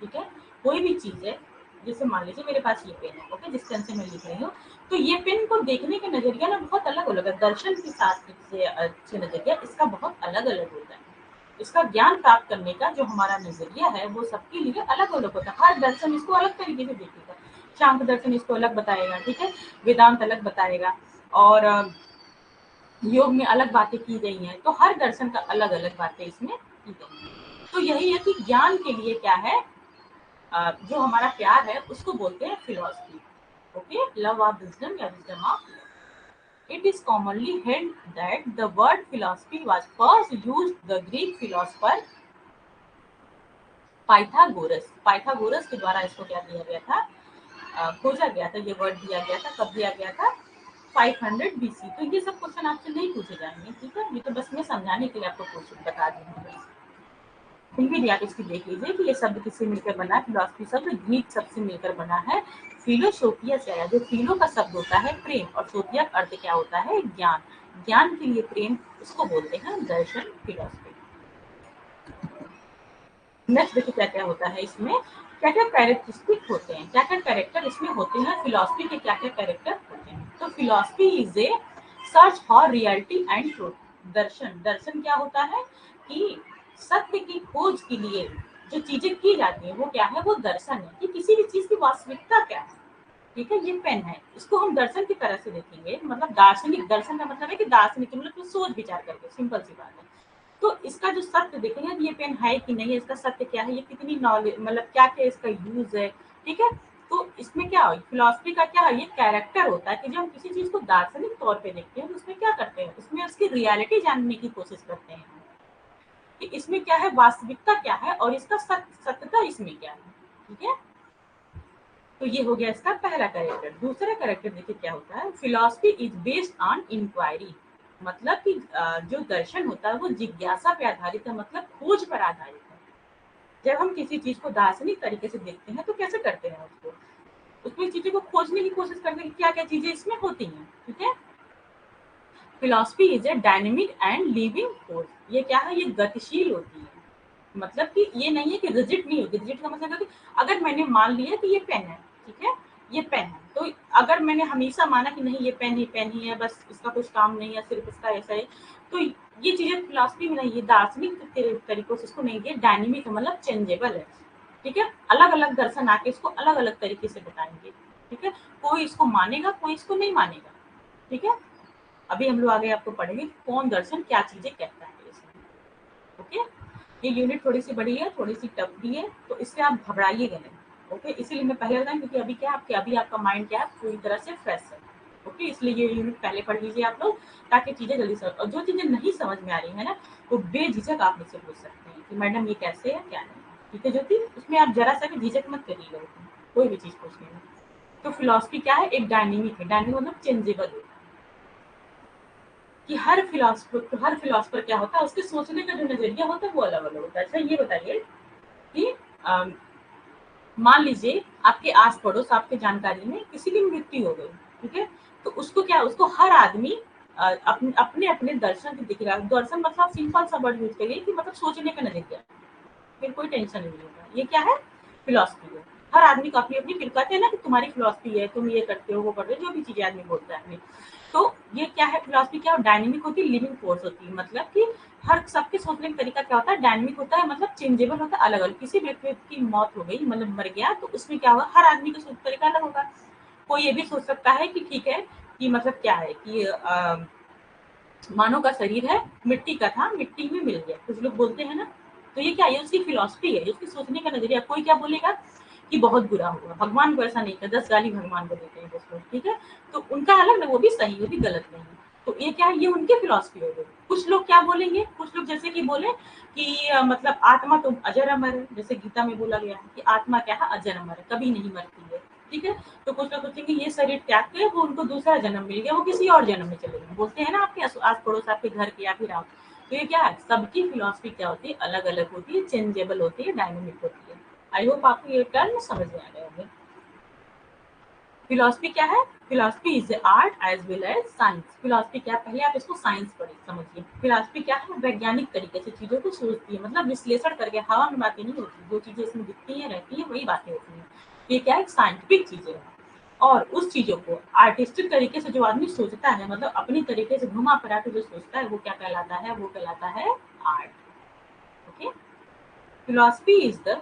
ठीक है, कोई भी चीज है, जैसे मान लीजिए मेरे पास ये पेन है, ओके, जिस पेन से मैं लिख रही हूँ, तो ये पेन को देखने का नजरिया ना बहुत अलग अलग है। दर्शन के साथ से अच्छे नजरिया इसका बहुत अलग अलग होता है। इसका ज्ञान प्राप्त करने का जो हमारा नजरिया है वो सबके लिए अलग अलग होता है। हर दर्शन इसको अलग तरीके से देखेगा। शांत दर्शन इसको अलग बताएगा, ठीक है, वेदांत अलग बताएगा, और योग में अलग बातें की गई हैं। तो हर दर्शन का अलग अलग बातें इसमें की गई हैं। तो यही है कि ज्ञान के लिए क्या है, जो हमारा प्यार है उसको बोलते हैं philosophy. Okay, love of wisdom या wisdom of. It is commonly held that the word philosophy was first used the Greek philosopher Pythagoras. Pythagoras के द्वारा इसको क्या दिया गया था, खोजा गया था। ये वर्ड दिया गया था, कब दिया गया था, 500 BC। तो ये सब क्वेश्चन आपसे नहीं पूछे जाएंगे, ठीक है, ये तो बस मैं समझाने के लिए आपको क्वेश्चन बता दी हूँ। फिर भी आप इसकी देख लीजिए कि ये शब्द किससे मिलकर बना है। फिलॉसफी शब्द ग्रीक शब्द से मिलकर बना है, फिलोसोफिया से आया। जो फिलो का शब्द होता है प्रेम, और सोफिया का अर्थ क्या होता है, ज्ञान। ज्ञान के लिए प्रेम, उसको बोलते हैं दर्शन, फिलॉसफी। नेक्स्ट देखिए क्या क्या होता है इसमें, क्या क्या कैरेक्टरिस्टिक होते हैं, क्या क्या कैरेक्टर इसमें होते हैं, फिलॉसफी के क्या क्या कैरेक्टर होते हैं। तो philosophy is a search for reality and truth. दर्शन, दर्शन क्या होता है कि सत्य की खोज के लिए जो चीजें की जाती है वो क्या है, वो दर्शन है कि किसी भी चीज की वास्तविकता क्या है। ठीक है, ये पेन है, इसको हम दर्शन की तरह से देखेंगे। मतलब दार्शनिक, दर्शन का मतलब है कि दार्शनिक मतलब सोच विचार करके, सिंपल सी बात है। तो इसका जो सत्य देखेंगे, ये पेन है कि नहीं है, इसका सत्य क्या है, ये कितनी नॉलेज, मतलब क्या क्या इसका यूज है। ठीक है, तो इसमें क्या फिलॉसफी का क्या है, ये कैरेक्टर होता है कि जब हम किसी चीज को दार्शनिक तौर पे देखते हैं तो उसमें क्या करते हैं, उसमें उसकी रियलिटी जानने की कोशिश करते हैं कि इसमें क्या है, वास्तविकता क्या है, और इसका सत्यता इसमें क्या है। ठीक है, तो ये हो गया इसका पहला कैरेक्टर। दूसरा कैरेक्टर देखिए क्या होता है, philosophy is based on inquiry. मतलब कि जो दर्शन होता है वो जिज्ञासा पे आधारित है, मतलब खोज पर आधारित है। जब हम किसी चीज को दार्शनिक तरीके से देखते हैं तो कैसे करते हैं उसको, उसमें चीजों को खोजने की कोशिश करते हैं कि क्या क्या चीजें इसमें होती हैं। ठीक है, philosophy is A dynamic and living force. ये क्या है, ये गतिशील होती है। मतलब कि ये नहीं है कि रिजिड नहीं होती। रिजिड का मतलब है कि अगर मैंने मान लिया कि ये पेन है, ठीक है, ये पेन है, तो अगर मैंने हमेशा माना कि नहीं ये पेन ही है, बस इसका कुछ काम नहीं है, सिर्फ इसका ऐसा है, तो ये चीजें फिलॉसफी में नहीं है, दार्शनिक तरीकों से इसको नहीं, ये डायनेमिक है, मतलब चेंजेबल है। ठीक है, अलग अलग दर्शन आके इसको अलग अलग तरीके से बताएंगे। ठीक है, कोई इसको मानेगा, कोई इसको नहीं मानेगा। ठीक है, अभी हम लोग आगे आपको पढ़ेंगे कौन दर्शन क्या चीजें कहता है इसमें। ओके, ये यूनिट थोड़ी सी बड़ी है, थोड़ी सी टफ भी है, तो इससे आप घबराइएगा नहीं। ओके, इसीलिए मैं पहले बताऊँ क्योंकि अभी क्या आपके, अभी आपका माइंड क्या है, पूरी तरह से फ्रेश है। ओके, इसलिए ये यूनिट पहले पढ़ लीजिए आप लोग, ताकि चीजें जल्दी समझ, और जो चीजें नहीं समझ में आ रही है ना, वो बेझिझक आप मुझसे पूछ सकते हैं कि मैडम ये कैसे है क्या नहीं। ठीक है ज्योति, उसमें आप जरा सा भी झिझक मत करिएगा कोई भी चीज पूछने में। तो फिलॉसफी क्या है, एक डायनेमिक है। डायनेमिक मतलब चेंजेबल होता है कि हर फिलोसफर क्या होता है, उसके सोचने का जो नजरिया होता है वो अलग अलग होता है। अच्छा ये बताइए कि अम, मान लीजिए आपके आस पड़ोस, आपके जानकारी में किसी की मृत्यु हो गई, ठीक है, तो उसको क्या, उसको हर आदमी अपने अपने अपने दर्शन से दिख रहा है। दर्शन मतलब सिंपल सा वर्ड यूज करिए कि मतलब सोचने का नजरिया, फिर कोई टेंशन नहीं होगा। ये क्या है, फिलॉसफी है। हर आदमी को अपनी अपनी, फिर कहते हैं ना कि तुम्हारी फिलॉसफी है, तुम ये करते हो वो करते हो, जो भी चीजें आदमी बोलता है अपनी। तो ये क्या है, फिलॉसफी क्या डायनेमिक होती है, लिविंग फोर्स होती है। मतलब कि हर सबके सोचने का तरीका क्या होता है, डायनेमिक होता है, मतलब चेंजेबल होता है, अलग अलग। किसी व्यक्ति की मौत हो गई, मतलब मर गया, तो उसमें क्या होगा, हर आदमी का सोच तरीका अलग होगा। कोई ये भी सोच सकता है कि ठीक है, कि मतलब क्या है कि मानव का शरीर है, मिट्टी का था, मिट्टी में मिल गया, कुछ लोग बोलते हैं ना। तो ये क्या है, उसकी फिलॉसफी है, उसकी सोचने का नजरिया। कोई क्या बोलेगा कि बहुत बुरा हुआ, भगवान को ऐसा नहीं कर, 10 गाली भगवान को देते हैं 10 लोग। ठीक है, तो उनका अलग ना, वो भी सही, वो भी गलत नहीं है। तो ये क्या है, ये उनकी फिलॉसफी हो गई। कुछ लोग क्या बोलेंगे, कुछ लोग जैसे कि बोले कि मतलब आत्मा तो अजर अमर है, जैसे गीता में बोला गया है कि आत्मा क्या है, अजर अमर है, कभी नहीं मरती है। ठीक है। तो कुछ लोग सोचेंगे ये शरीर त्याग के वो उनको दूसरा जन्म मिल गया, वो किसी और जन्म में चले गए, बोलते हैं ना आपके आस पड़ोस आपके घर के या फिर आप। तो ये क्या है, सबकी फिलॉसफी क्या होती है, अलग अलग होती है, चेंजेबल होती है, डायनेमिक होती है। आई होप आपको ये टर्म समझ में आ गए होंगे। फिलॉसफी क्या है, philosophy is art as well as science. Philosophy क्या है, पहले आप इसको साइंस पढ़े समझिए। फिलॉसफी क्या है, वैज्ञानिक तरीके से चीजों को सोचती है, मतलब विश्लेषण करके, हवा में बातें नहीं होती, जो चीजें इसमें दिखती है रहती है वही बातें होती हैं। ये क्या है, साइंटिफिक चीजें हैं। और उस चीजों को आर्टिस्टिक तरीके से जो आदमी सोचता है, मतलब अपनी तरीके से घुमा फिरा के जो सोचता है, वो क्या कहलाता है, वो कहलाता है art. Okay. Philosophy is the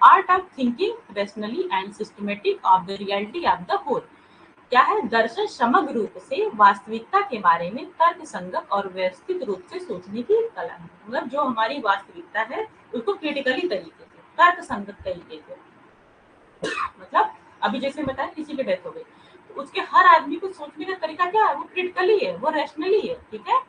art of thinking rationally and systematic of the reality of the whole। क्या है, दर्शन समग्र रूप से वास्तविकता के बारे में तर्क संगत और व्यवस्थित रूप से सोचने की कला है। मतलब जो हमारी वास्तविकता है उसको क्रिटिकली तरीके से, तर्क संगत तरीके से, मतलब अभी जैसे बताया किसी की डेथ हो गई, तो उसके हर आदमी को सोचने का तरीका क्या है, वो क्रिटिकली है, वो रैशनली है। ठीक है,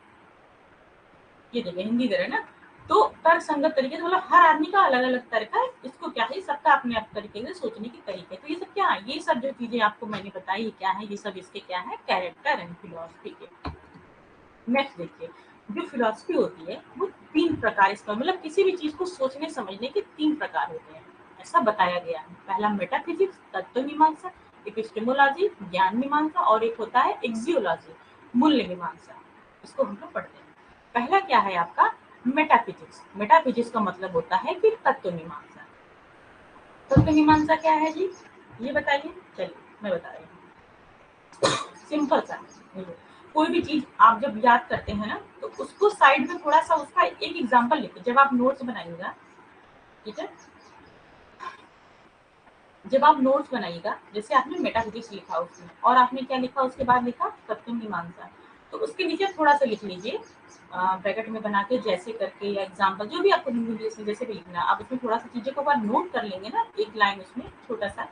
ये देखिए हिंदी दे रहे ना, तो तर्क संगत तरीके से, मतलब हर आदमी का अलग अलग तरीका है, इसको क्या है, सबका अपने आप तरीके से सोचने की तरीके। तो ये सब क्या है, ये सब जो चीजें आपको मैंने बताई ये क्या है, ये सब इसके क्या है, कैरेक्टर एंड फिलोसफी के। नेक्स्ट देखिए, जो फिलोसफी होती है वो तीन प्रकार, इसका मतलब किसी भी चीज को सोचने समझने के तीन प्रकार होते हैं, ऐसा बताया गया है। पहला मेटाफिजिक्स तत्व मीमांसा, एपिस्टेमोलॉजी ज्ञान मीमांसा, और एक होता है एक्सियोलॉजी मूल्य मीमांसा। इसको हम लोग पढ़ते हैं। पहला क्या है आपका, मेटाफिजिक्स। मेटाफिजिक्स का मतलब होता है कि तत्व मीमांसा। तत्व मीमांसा क्या है जी, ये बताइए। चलिए मैं बता रही हूँ, सिंपल सा। कोई भी चीज आप जब याद करते हैं ना, तो उसको साइड में थोड़ा सा उसका एक एग्जांपल लिखिए जब आप नोट्स बनाइएगा। ठीक है, जब आप नोट्स बनाइएगा, जैसे आपने मेटाफिजिक्स लिखा उसमें, और आपने क्या लिखा उसके बाद लिखा तत्व मीमांसा, तो उसके नीचे थोड़ा सा लिख लीजिए ब्रैकेट में बना के, जैसे करके या एग्जाम्पल जो भी आपको हिंदी इंग्लिश में जैसे भी लिखना है, आप उसमें थोड़ा सा चीजें को बार नोट कर लेंगे ना, एक लाइन उसमें छोटा सा,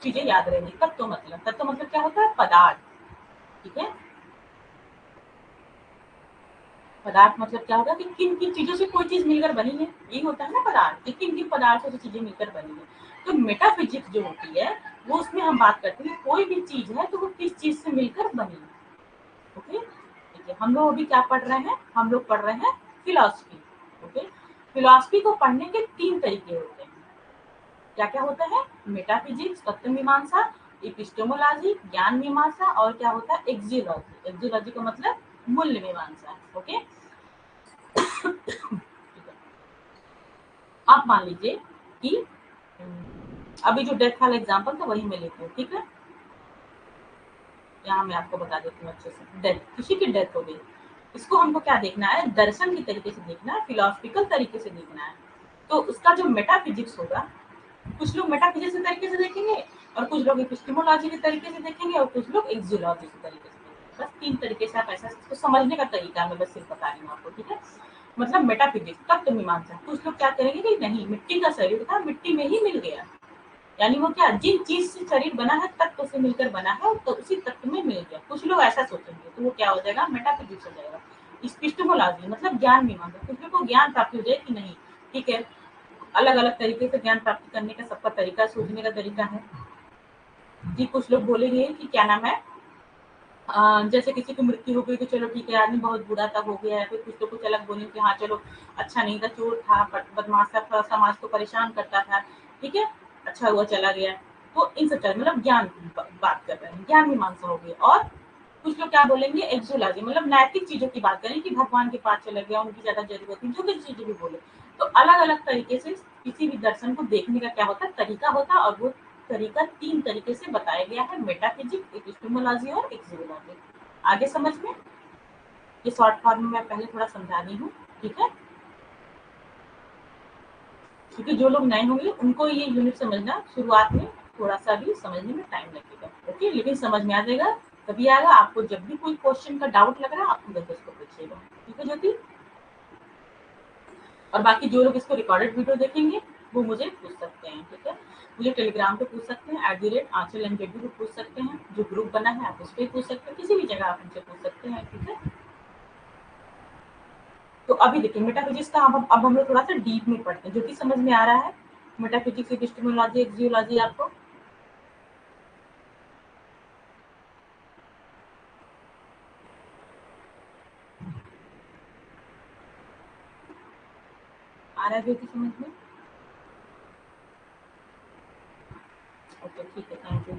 चीजें याद रहेंगी। तत्व मतलब क्या होता है, पदार्थ। ठीक है, पदार्थ मतलब क्या होगा कि किन किन चीजों से कोई चीज मिलकर बनी है, ये होता है ना पदार्थ, कि किन किन पदार्थों से चीजें मिलकर बनी है। तो मेटाफिजिक्स जो होती है वो, उसमें हम बात करते हैं कोई भी चीज है तो वो किस चीज से मिलकर बनी है। ओके, ठीक है, हम लोग अभी क्या पढ़ रहे हैं, हम लोग पढ़ रहे हैं फिलॉसफी। ओके, फिलॉसफी को पढ़ने के तीन तरीके होते हैं। क्या क्या होता है, मेटाफिजिक्स तत्व मीमांसा, एपिस्टेमोलॉजी ज्ञान मीमांसा, और क्या होता है एक्सियोलॉजी। एक्सियोलॉजी का मतलब मूल्य मीमांसा। ओके, आप मान लीजिए कि अभी जो डेथ वाला एग्जांपल था वही मैं लेती हूँ। ठीक है, यहाँ मैं आपको बता देती हूँ अच्छे से। डेथ, किसी की डेथ हो गई, इसको हमको क्या देखना है, दर्शन की तरीके से देखना है, फिलोसफिकल तरीके से देखना है। तो उसका जो मेटाफिजिक्स होगा, कुछ लोग मेटाफिजिक्स के तरीके से देखेंगे, और कुछ लोग एपिस्टेमोलॉजी के तरीके से देखेंगे, और कुछ लोग एक्सियोलॉजी के तरीके से देखेंगे। बस तीन तरीके से आप ऐसा इसको समझने का तरीका मैं बस सिर्फ बता रही हूँ आपको। ठीक है, मतलब मेटाफिजिक्स तत्व मीमांसा, कुछ लोग क्या करेंगे कि नहीं, मिट्टी का शरीर था, मिट्टी में ही मिल गया, यानी वो क्या, जिन चीज से शरीर बना है तत्व से मिलकर बना है, तो उसी तत्व में मिल गया। कुछ लोग ऐसा सोचेंगे तो वो क्या हो जाएगा, मेटाफिजिक्स हो जाएगा। एपिस्टेमोलॉजी मतलब ज्ञान मीमांसा, कुछ लोग को ज्ञान प्राप्ति हो जाए कि नहीं। ठीक है, अलग अलग तरीके से ज्ञान प्राप्ति करने का सबका तरीका, सोचने का तरीका है जी। कुछ लोग बोलेंगे कि क्या नाम है, जैसे किसी की मृत्यु हो गई तो चलो ठीक है, आदमी बहुत बुरा था हो गया है, फिर कुछ लोग कुछ अलग बोलेंगे कि हाँ चलो अच्छा नहीं था, चोर था, बदमाश था, थोड़ा समाज को परेशान करता था, ठीक है, अच्छा हुआ चला गया। तो इन सब मतलब ज्ञान की बात कर रहे हैं, ज्ञान मीमांसा हो गई। और कुछ लोग क्या बोलेंगे, एक्सोलॉजी मतलब नैतिक चीजों की बात करें, कि भगवान के पास चला गया, उनकी ज्यादा जरूरत थी, जो भी चीजें भी बोले। तो अलग अलग तरीके से किसी भी दर्शन को देखने का क्या होता है, तरीका होता है, और वो तरीका तीन तरीके से बताया गया है, मेटाफिजिक्स, एपिस्टेमोलॉजी और एक्सियोलॉजी। आगे समझ में, ये शॉर्ट फॉर्म में मैं पहले थोड़ा समझा दी हूँ। ठीक है, क्योंकि जो लोग नए होंगे उनको ये यूनिट समझना शुरुआत में थोड़ा सा भी समझने में टाइम लगेगा। ओके, लेकिन समझ में आ जाएगा, तभी आएगा। आपको जब भी कोई क्वेश्चन का डाउट लग रहा है, आप तुरंत उसको पूछिएगा। ठीक है ज्योति, और बाकी जो लोग इसको रिकॉर्डेड वीडियो देखेंगे वो मुझे पूछ सकते हैं। ठीक है, मुझे टेलीग्राम पे पूछ सकते हैं, @आंचल पे पूछ सकते हैं, जो ग्रुप बना है आप उस पर पूछ सकते हैं, किसी भी जगह आप उनसे पूछ सकते हैं। ठीक है, तो अभी देखिए मेटाफिजिक्स का अब हम लोग थोड़ा सा डीप में पढ़ते हैं, जो कि समझ में आ रहा है। मेटाफिजिक्स, एपिस्टेमोलॉजी, एक्सियोलॉजी आपको आ रहा है ज्योति समझ में? ओके ठीक है, थैंक यू।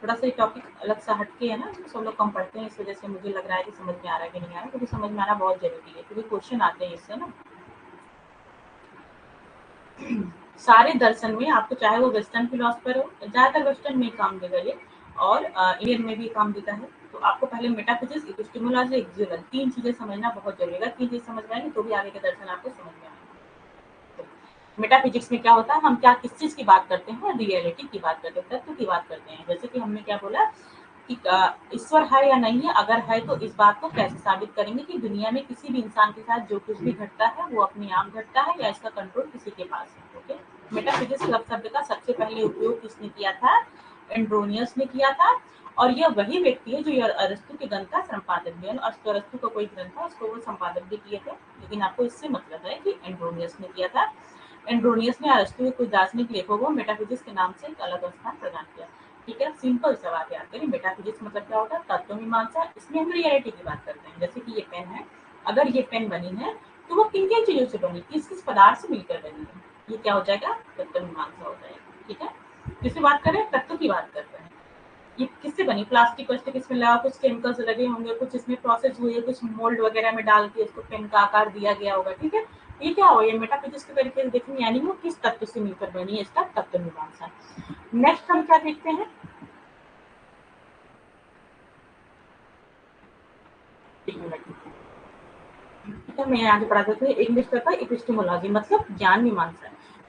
थोड़ा सा ये टॉपिक अलग सा हटके है ना, सब लोग कम पढ़ते हैं, इस वजह से मुझे लग रहा है कि समझ में आ रहा है कि नहीं आ रहा है, क्योंकि समझ में आना बहुत जरूरी है, क्योंकि क्वेश्चन आते हैं इससे ना। सारे दर्शन में आपको, चाहे वो वेस्टर्न फिलोसफर हो, ज्यादातर वेस्टर्न में काम देगा ये, और इंडियन में भी काम देता है। तो आपको पहले मेटाफिजिक्स, एपिस्टेमोलॉजी, एक्सियोलॉजी, तीन चीजें समझना बहुत जरूरी है। तीन चीजें समझ में आएंगी तो भी आगे के दर्शन आपको समझ में आएंगे। मेटाफिजिक्स में क्या होता है, हम क्या किस चीज की बात करते हैं, रियलिटी की बात करते हैं, तत्व की बात करते हैं। जैसे कि हमने क्या बोला कि ईश्वर है या नहीं है, अगर है तो इस बात को कैसे साबित करेंगे कि दुनिया में किसी भी इंसान के साथ जो कुछ भी घटता है वो अपने आप घटता है या इसका कंट्रोल किसी के पास है। ओके, मेटाफिजिक्स शब्द का सबसे पहले उपयोग किसने किया था? एंड्रोनियस ने किया था। और यह वही व्यक्ति है जो अरस्तु के ग्रंथ का संपादक भी है। अरस्तु का कोई ग्रंथ था, उसको वो संपादक भी किए थे, लेकिन आपको इससे मतलब है कि एंड्रोनियस ने किया था। एंड्रोनियस ने अरस्तु के कुछ दार्शनिक लेखों को मेटाफिजिक्स के नाम से एक अलग स्थान प्रदान किया। ठीक है, सिंपल सा बात याद करें, मेटाफिजिक्स मतलब क्या होता है? तत्व मीमांसा। इसमें हम रियलिटी की बात करते हैं। जैसे कि ये पेन है, अगर ये पेन बनी है तो वो किन किन चीजों से बनी, किस किस पदार्थ से मिलकर बनी है, ये क्या हो जाएगा? तत्व मीमांसा हो जाएगा। ठीक है, किससे बात कर रहे हैं? तत्व की बात कर रहे हैं। ये किससे बनी? प्लास्टिक वास्टिक इसमें लगा, कुछ केमिकल्स लगे होंगे, कुछ इसमें प्रोसेस हुई है, कुछ मोल्ड वगैरह में डाल के इसको पेन का आकार दिया गया होगा। ठीक है, ये क्या हो, ये मेटाफिजिक्स के तरीके से देखेंगे, यानी वो किस तत्व से मिलकर बनी है, इसका तत्व मीमांसा। नेक्स्ट हम क्या देखते हैं? एक मिनट, तो मैं आगे पढ़ा देती हूँ। इंग्लिश पेपर एपिस्टेमोलॉजी मतलब ज्ञान मीमांसा,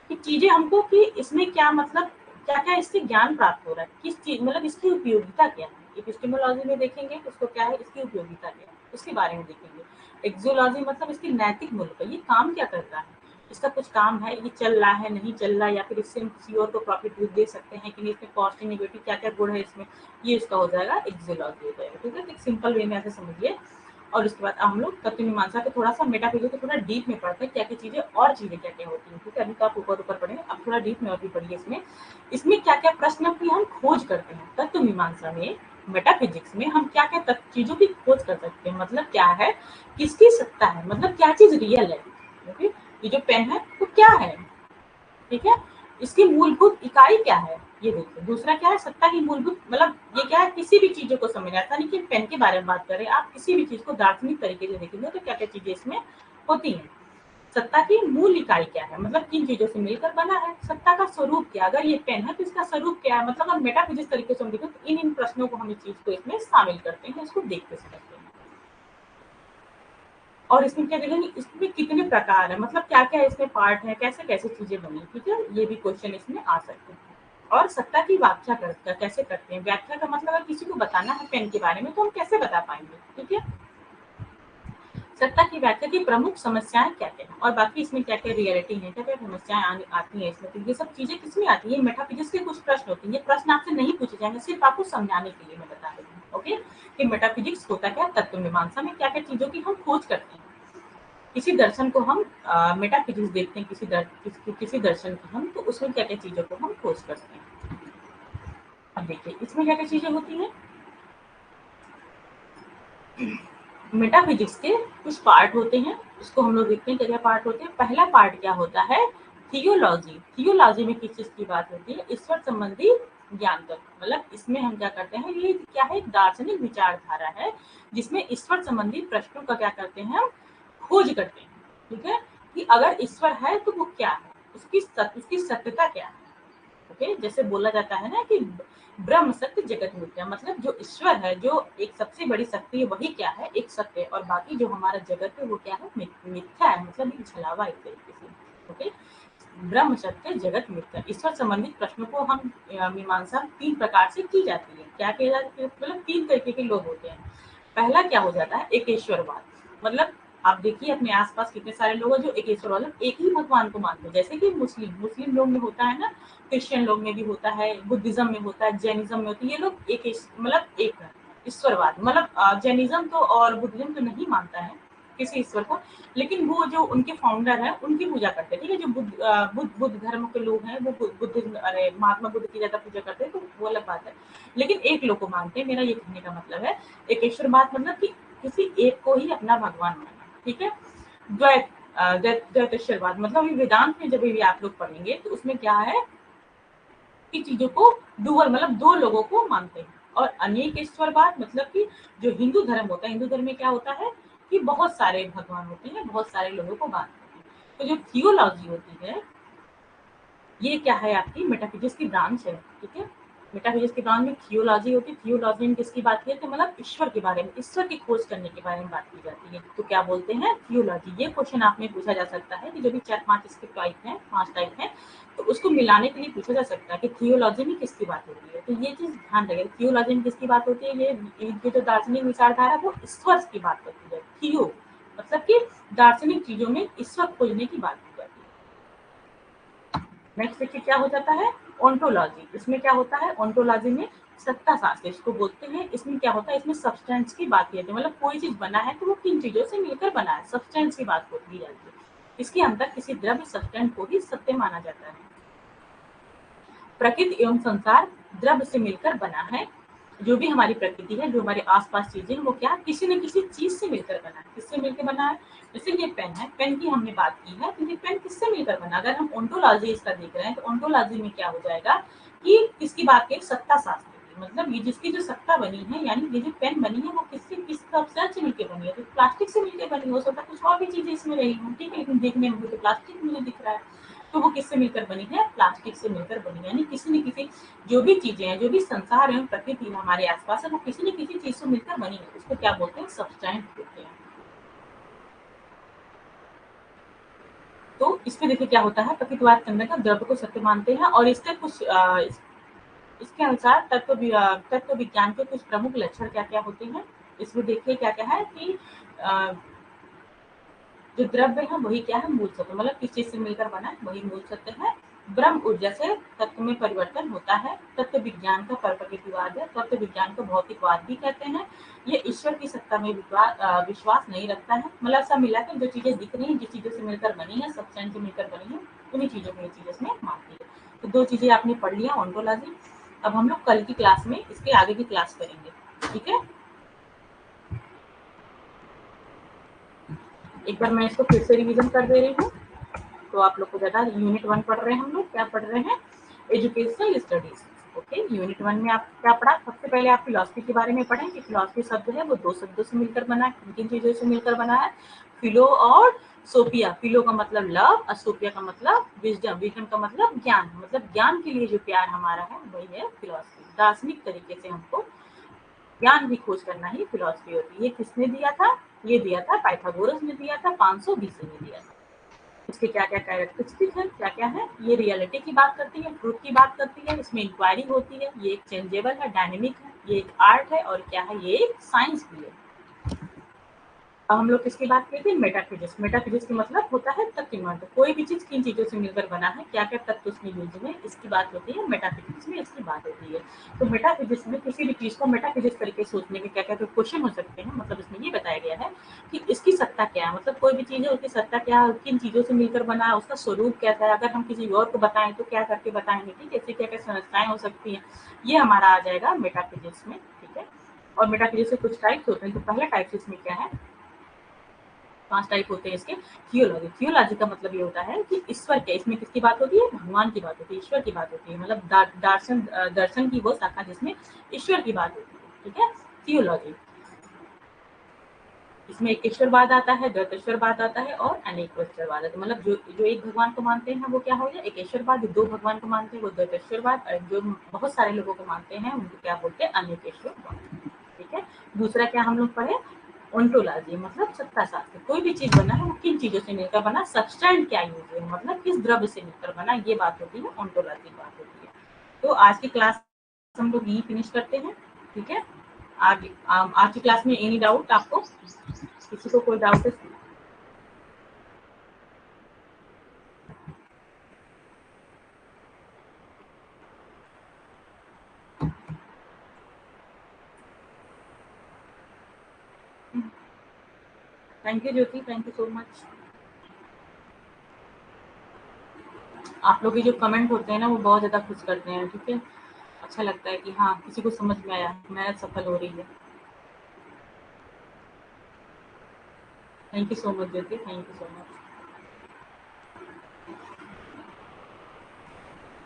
कि चीजें हमको, कि इसमें क्या मतलब, क्या क्या इससे ज्ञान प्राप्त हो रहा है, किस चीज मतलब इसकी उपयोगिता क्या है। एपिस्टेमोलॉजी में देखेंगे उसको क्या है, इसकी उपयोगिता क्या है, उसके बारे में देखेंगे। एक्सियोलॉजी मतलब इसकी नैतिक मूल्य पर, ये काम क्या करता है, इसका कुछ काम है, ये चल रहा है नहीं चल रहा, या फिर इससे हम किसी और को प्रॉफिट दे सकते हैं कि नहीं, इसमें पॉजिटिव नेगेटिव क्या क्या गुण है इसमें, ये इसका हो जाएगा एक्सियोलॉजी हो जाएगा। ठीक है, एक सिंपल वे में ऐसे समझिए। और उसके बाद हम लोग तत्व मीमांसा को थोड़ा सा, मेटाफिजिक्स को थोड़ा डीप में पढ़ते हैं, क्या क्या चीजें और चीजें क्या क्या होती हैं। ठीक है, अभी तो आप ऊपर ऊपर पढ़ेंगे, अब थोड़ा डीप में और भी पढ़िए। इसमें इसमें क्या क्या प्रश्न की हम खोज करते हैं तत्व मीमांसा में। मेटाफिजिक्स में हम क्या क्या चीजों की खोज कर सकते हैं, मतलब क्या है, किसकी सत्ता है, मतलब क्या चीज रियल है। ओके, ये जो पेन है वो क्या है, ठीक है, इसकी मूलभूत इकाई क्या है, ये देखिए। दूसरा क्या है, सत्ता की मूलभूत, मतलब ये क्या है, किसी भी चीजों को समझना था, नहीं कि पेन के बारे में बात करें, आप किसी भी चीज को दार्शनिक तरीके से देखेंगे तो क्या क्या चीजें इसमें होती हैं। सत्ता की मूल इकाई क्या है, मतलब किन चीजों से मिलकर बना है। सत्ता का स्वरूप क्या, अगर ये पेन है तो इसका स्वरूप क्या है, मतलब हम मेटाफिजिक्स तरीके से हम देखें तो इन इन प्रश्नों को हम इस चीज को इसमें शामिल करते हैं, इसको देखते समझते हैं। और इसमें क्या देखेंगे, इसमें कितने प्रकार है, मतलब क्या क्या इसमें पार्ट है, कैसे कैसे चीजें बनी। ठीक है, ये भी क्वेश्चन इसमें आ सकते हैं। और सत्ता की व्याख्या कैसे करते हैं। व्याख्या का मतलब अगर किसी को बताना है पेन के बारे में तो हम कैसे बता पाएंगे। ठीक है, सत्ता की व्याख्या की प्रमुख समस्याएं क्या क्या है, और बाकी इसमें क्या क्या रियलिटी है, क्या क्या समस्याएं आती है इसमें, तो ये सब चीजें किसमें आती है, मेटाफिजिक्स के कुछ प्रश्न होते हैं। ये प्रश्न आपसे नहीं पूछे जाएंगे, सिर्फ आपको समझाने के लिए मैं बता रही हूँ। ओके, कि मेटाफिजिक्स होता क्या, तत्व मीमांसा में क्या क्या चीजों की हम खोज करते हैं। किसी दर्शन को हम मेटाफिजिक्स देखते हैं, किसी दर्शन की हम, तो उसमें क्या क्या चीजों को हम खोज करते हैं। अब देखिए इसमें क्या क्या चीजें होती हैं। मेटाफिजिक्स के कुछ पार्ट होते हैं, उसको हम लोग देखते हैं क्या क्या पार्ट होते हैं। पहला पार्ट क्या होता है, थियोलॉजी। थियोलॉजी में किस चीज की बात होती है, ईश्वर संबंधी ज्ञान तत्व, मतलब इसमें हम क्या करते हैं, ये क्या है, एक दार्शनिक विचारधारा है जिसमें ईश्वर संबंधी प्रश्नों का क्या करते हैं, हम खोज करते हैं। ठीक है, कि अगर ईश्वर है तो वो क्या है, उसकी सत्यता क्या है। ओके, जैसे बोला जाता है ना कि ब्रह्म सत्य जगत मिथ्या, मतलब जो ईश्वर है, जो एक सबसे बड़ी शक्ति है, वही क्या है, एक सत्य है, और बाकी जो हमारा जगत है वो क्या है, मिथ्या है, मतलब एक छलावा एक तरीके से। ओके, ब्रह्म सत्य जगत मिथ्या। ईश्वर संबंधित प्रश्नों को हम मीमांसा तीन प्रकार से की जाती है। क्या किया जाता है, मतलब तीन तरीके के लोग होते हैं। पहला क्या हो जाता है, एकेश्वरवाद, मतलब आप देखिए अपने आसपास कितने सारे लोग हैं जो एकेश्वर, मतलब एक ही भगवान को मानते हैं। जैसे कि मुस्लिम लोग में होता है ना, क्रिश्चियन लोग में भी होता है, बुद्धिज्म में होता है, जैनिज्म में होता है, ये लोग एक मतलब एक है ईश्वरवाद, मतलब जैनिज्म तो और बुद्धिज्म तो नहीं मानता है किसी ईश्वर को, लेकिन वो जो उनके फाउंडर है उनकी पूजा करते हैं। ठीक है, जो बुद्ध धर्म के लोग हैं वो बुद्धिज्म, अरे महात्मा बुद्ध की ज्यादा पूजा करते हैं, तो वो अलग बात है। लेकिन एक लोग को मानते हैं, मेरा ये कहने का मतलब है एकेश्वरवाद, मतलब कि किसी एक को ही अपना भगवान मानना। ठीक है, द्वैत, द्वैतेश्वरवाद, मतलब वेदांत में जब भी आप लोग पढ़ेंगे तो उसमें क्या है कि चीजों को डुअल मतलब दो लोगों को मानते हैं। और अनेकेश्वरवाद मतलब कि जो हिंदू धर्म होता है, हिंदू धर्म में क्या होता है कि बहुत सारे भगवान होते हैं, बहुत सारे लोगों को मानते हैं। तो जो थियोलॉजी होती है ये क्या है आपकी मेटाफिजिक्स की ब्रांच है, ठीक है। मेटाफिजिक्स की ब्रांच में थियोलॉजी होती है। थियोलॉजी में किसकी बात की जाती है, मतलब ईश्वर के बारे में, ईश्वर की खोज करने के बारे में बात की जाती है, तो क्या बोलते हैं थियोलॉजी। ये क्वेश्चन आप में पूछा जा सकता है कि जो भी 4-5 इसके टाइप हैं, 5 टाइप हैं, तो उसको मिलाने के लिए पूछा जा सकता है कि थियोलॉजी में किसकी बात होती है। तो ये चीज ध्यान रखिए, थियोलॉजी में किसकी बात होती है, ये जो दार्शनिक विचारधारा वो ईश्वर की बात करती है। थियो मतलब कि दार्शनिक चीजों में ईश्वर खोजने की बात की जाती है। नेक्स्ट देखिए क्या हो जाता है ओंटोलॉजी। इसमें क्या होता है ओंटोलॉजी में सत्ता शास्त्र इसको बोलते हैं। इसमें क्या होता है, इसमें सब्सटेंस की बात की जाती है, मतलब कोई चीज बना है तो वो किन चीजों से मिलकर बना है, सब्सटेंस की बात की जाती है। इसके अंदर किसी द्रव्य सब्सटेंस को ही सत्य माना जाता है। प्रकृति एवं संसार द्रव्य से मिलकर बना है। जो भी हमारी प्रकृति है, जो हमारे आसपास चीजें हैं, वो क्या किसी न किसी चीज से मिलकर बना है। किससे मिलकर बना है, जैसे ये पेन है, पेन की हमने बात की है, तो ये पेन किससे मिलकर बना। अगर हम ओंटोलॉजी इसका देख रहे हैं तो ओंटोलॉजी में क्या हो जाएगा कि किसकी बात की, सत्ता शास्त्र की, मतलब ये जिसकी जो सत्ता बनी है, यानी ये जो पेन बनी है वो किससे, किस सब्सटेंस से मिलकर बनी है, तो प्लास्टिक से मिलकर बनी हो सकता है, कुछ और भी चीजें इसमें रही हो, ठीक है, लेकिन देखने में तो प्लास्टिक मुझे दिख रहा है। तो वो किससे मिलकर बनी है, प्लास्टिक से मिलकर बनी है। यानी किसी न किसी जो भी चीजें हैं, जो भी संसार है, प्रकृति है हमारे आसपास है, वो किसी न किसी चीज से मिलकर बनी है। उसको क्या बोलते हैं, सब्सटेंस बोलते हैं। तो इसमें देखिए क्या होता है, प्रकृतिवाद के अंदर का द्रव्य को सत्य मानते हैं। और इसके कुछ इसके अनुसार तत्व विज्ञान के कुछ प्रमुख लक्षण क्या क्या होते हैं। इसमें देखिए क्या क्या है कि अ, जो द्रव्य है वही क्या है, मूल सत्य, मतलब किस चीज से मिलकर बना है वही मूल सत्य है। ब्रह्म ऊर्जा से तत्व में परिवर्तन होता है। तत्व विज्ञान का प्रकृतिवाद है, तत्व विज्ञान को भौतिकवाद भी कहते हैं। ये ईश्वर की सत्ता में विश्वास नहीं रखता है, मतलब सब मिला के जो चीजें दिख रही है, जिस चीजों से मिलकर बनी है, सब्सटेंस से मिलकर बनी है, उन्हीं चीजों को ये चीज इसमें मानती है। तो 2 चीजें आपने पढ़ लिया ओंटोलॉजी। अब हम लोग कल की क्लास में इसके आगे की क्लास करेंगे, ठीक है। एक बार मैं इसको फिर से रिवीजन कर दे रही हूँ, तो आप लोग को ज्यादा यूनिट 1 पढ़ रहे हैं, हम लोग क्या पढ़ रहे हैं, एजुकेशनल स्टडीज। ओके, यूनिट 1 में आप क्या पढ़ा, सबसे पहले आप फिलॉसफी के बारे में पढ़ें कि फिलॉसफी शब्द है वो 2 शब्दों से मिलकर बना है, किन चीजों से मिलकर बना है, फिलो और सोफिया। फिलो का मतलब लव और सोफिया का मतलब विजडम, विजडम का मतलब ज्ञान, मतलब ज्ञान के लिए जो प्यार हमारा है वही है फिलॉसफी। दार्शनिक तरीके से हमको ज्ञान की खोज करना ही फिलॉसफी होती है। ये किसने दिया था, ये दिया था पाइथागोरस ने दिया था 500 बीसी में दिया था। इसके क्या क्या कैरेक्टरिस्टिक है, क्या क्या है, ये रियलिटी की बात करती है, ट्रूथ की बात करती है, इसमें इंक्वायरी होती है, ये एक चेंजेबल है, डायनेमिक है, ये एक आर्ट है, और क्या है, ये एक साइंस भी है। अब हम लोग किसकी बात करते हैं, मेटाफिजिक्स। मेटाफिजिक्स का मतलब होता है तत्व मात्र, कोई भी चीज किन चीजों से मिलकर बना है, क्या क्या तत्व उसमें यूज में, इसकी बात होती है मेटाफिजिक्स में, इसकी बात होती है। तो मेटाफिजिक्स में किसी भी चीज को मेटाफिजिक्स तरीके से सोचने के क्या क्या क्वेश्चन हो सकते हैं, मतलब इसमें ये बताया गया है कि इसकी सत्ता क्या है, मतलब कोई भी चीज है उसकी सत्ता क्या है, किन चीजों से मिलकर बना है, उसका स्वरूप कैसा है, अगर हम किसी और को बताएं तो क्या करके बताएंगे, ठीक है, ऐसी क्या क्या समस्याएं हो सकती हैं, ये हमारा आ जाएगा मेटाफिजिक्स में, ठीक है। और मेटाफिजिक्स के कुछ टाइप्स होते हैं, तो पहला टाइप इसमें क्या है, 5 टाइप होते हैं इसके। थियोलॉजी, थियोलॉजी का मतलब ये होता है कि ईश्वर क्या, इसमें किसकी बात होती है, भगवान की बात होती है, ईश्वर की बात होती है, मतलब दर्शन की वो शाखा जिसमें ईश्वर की बात होती है, ठीक है, थियोलॉजी। इसमें एकेश्वरवाद आता है, द्वैतेश्वरवाद आता है और अनेकेश्वरवाद आता है। मतलब जो एक भगवान को मानते हैं वो क्या हो गया एकेश्वरवाद, 2 भगवान को मानते हैं वो द्वैतेश्वरवाद, और जो बहुत सारे लोगों को मानते हैं उनको क्या बोलते हैं, अनेकेश्वरवाद, ठीक है। दूसरा क्या हम लोग पढ़े, ओंटोलॉजी, मतलब सत्ता शास्त्र, कोई भी चीज बना है वो किन चीजों से मिलकर बना, सब्सटेंस क्या यूज है, मतलब किस द्रव्य से मिलकर बना, ये बात होती है ओंटोलॉजी की बात होती है। तो आज की क्लास हम लोग यही फिनिश करते हैं, ठीक है। आज की क्लास में एनी डाउट आपको, किसी को कोई डाउट है? Thank you Jyoti, thank you so much. आप लोग के जो कमेंट होते हैं ना वो बहुत ज़्यादा खुश करते हैं, ठीक है। अच्छा लगता है कि हाँ किसी को समझ में आया, मेहनत सफल हो रही है। Thank you so much Jyoti, thank you so much.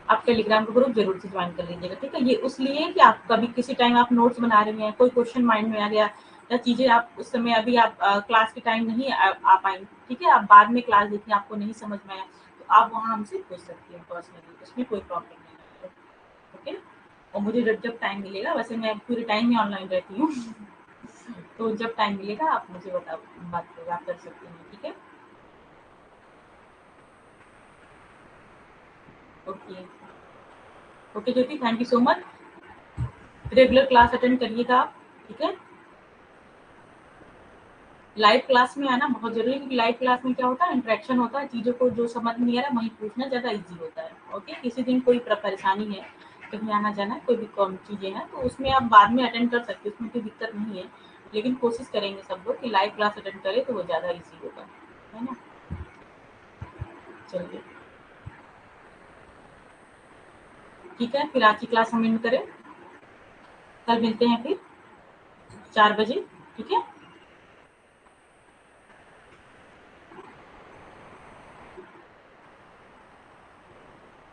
आप टेलीग्राम का ग्रुप जरूर से ज्वाइन कर लीजिएगा, ठीक है। ये उसलिए कि आप कभी किसी टाइम आप नोट्स बना रही हैं, कोई क्वेश्चन माइंड में आ गया या चीजें आप उस समय अभी आप क्लास के टाइम नहीं आ पाएंगे, ठीक है, आप बाद में क्लास देखिए, आपको नहीं समझ में आया तो आप वहाँ हमसे पूछ सकती हैं पर्सनली, उसमें कोई प्रॉब्लम नहीं है, ओके। और मुझे जब जब टाइम मिलेगा, वैसे मैं पूरे टाइम ही ऑनलाइन रहती हूँ तो जब टाइम मिलेगा आप मुझे बात कर सकते हैं, ठीक है। Okay, okay Jyoti, thank you so much. Regular class attend करिएगा आप, ठीक है। लाइव क्लास में आना बहुत जरूरी है, क्योंकि लाइव क्लास में क्या होता है, इंटरेक्शन होता है, चीज़ों को जो समझ नहीं आ रहा वहीं पूछना ज़्यादा इजी होता है, ओके। किसी दिन कोई परेशानी है, कहीं आना जाना है, कोई भी कम चीज़ें हैं तो उसमें आप बाद में अटेंड कर सकते हैं, उसमें कोई दिक्कत नहीं है, लेकिन कोशिश करेंगे सब लोग कि लाइव क्लास अटेंड करें तो वो ज़्यादा ईजी होगा, है ना। चलिए ठीक है, फिर आज की क्लास हम एंड करें, कल मिलते हैं फिर 4 बजे, ठीक है।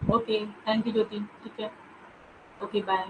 ओके, थैंक यू ज्योति, ठीक है। Okay bye.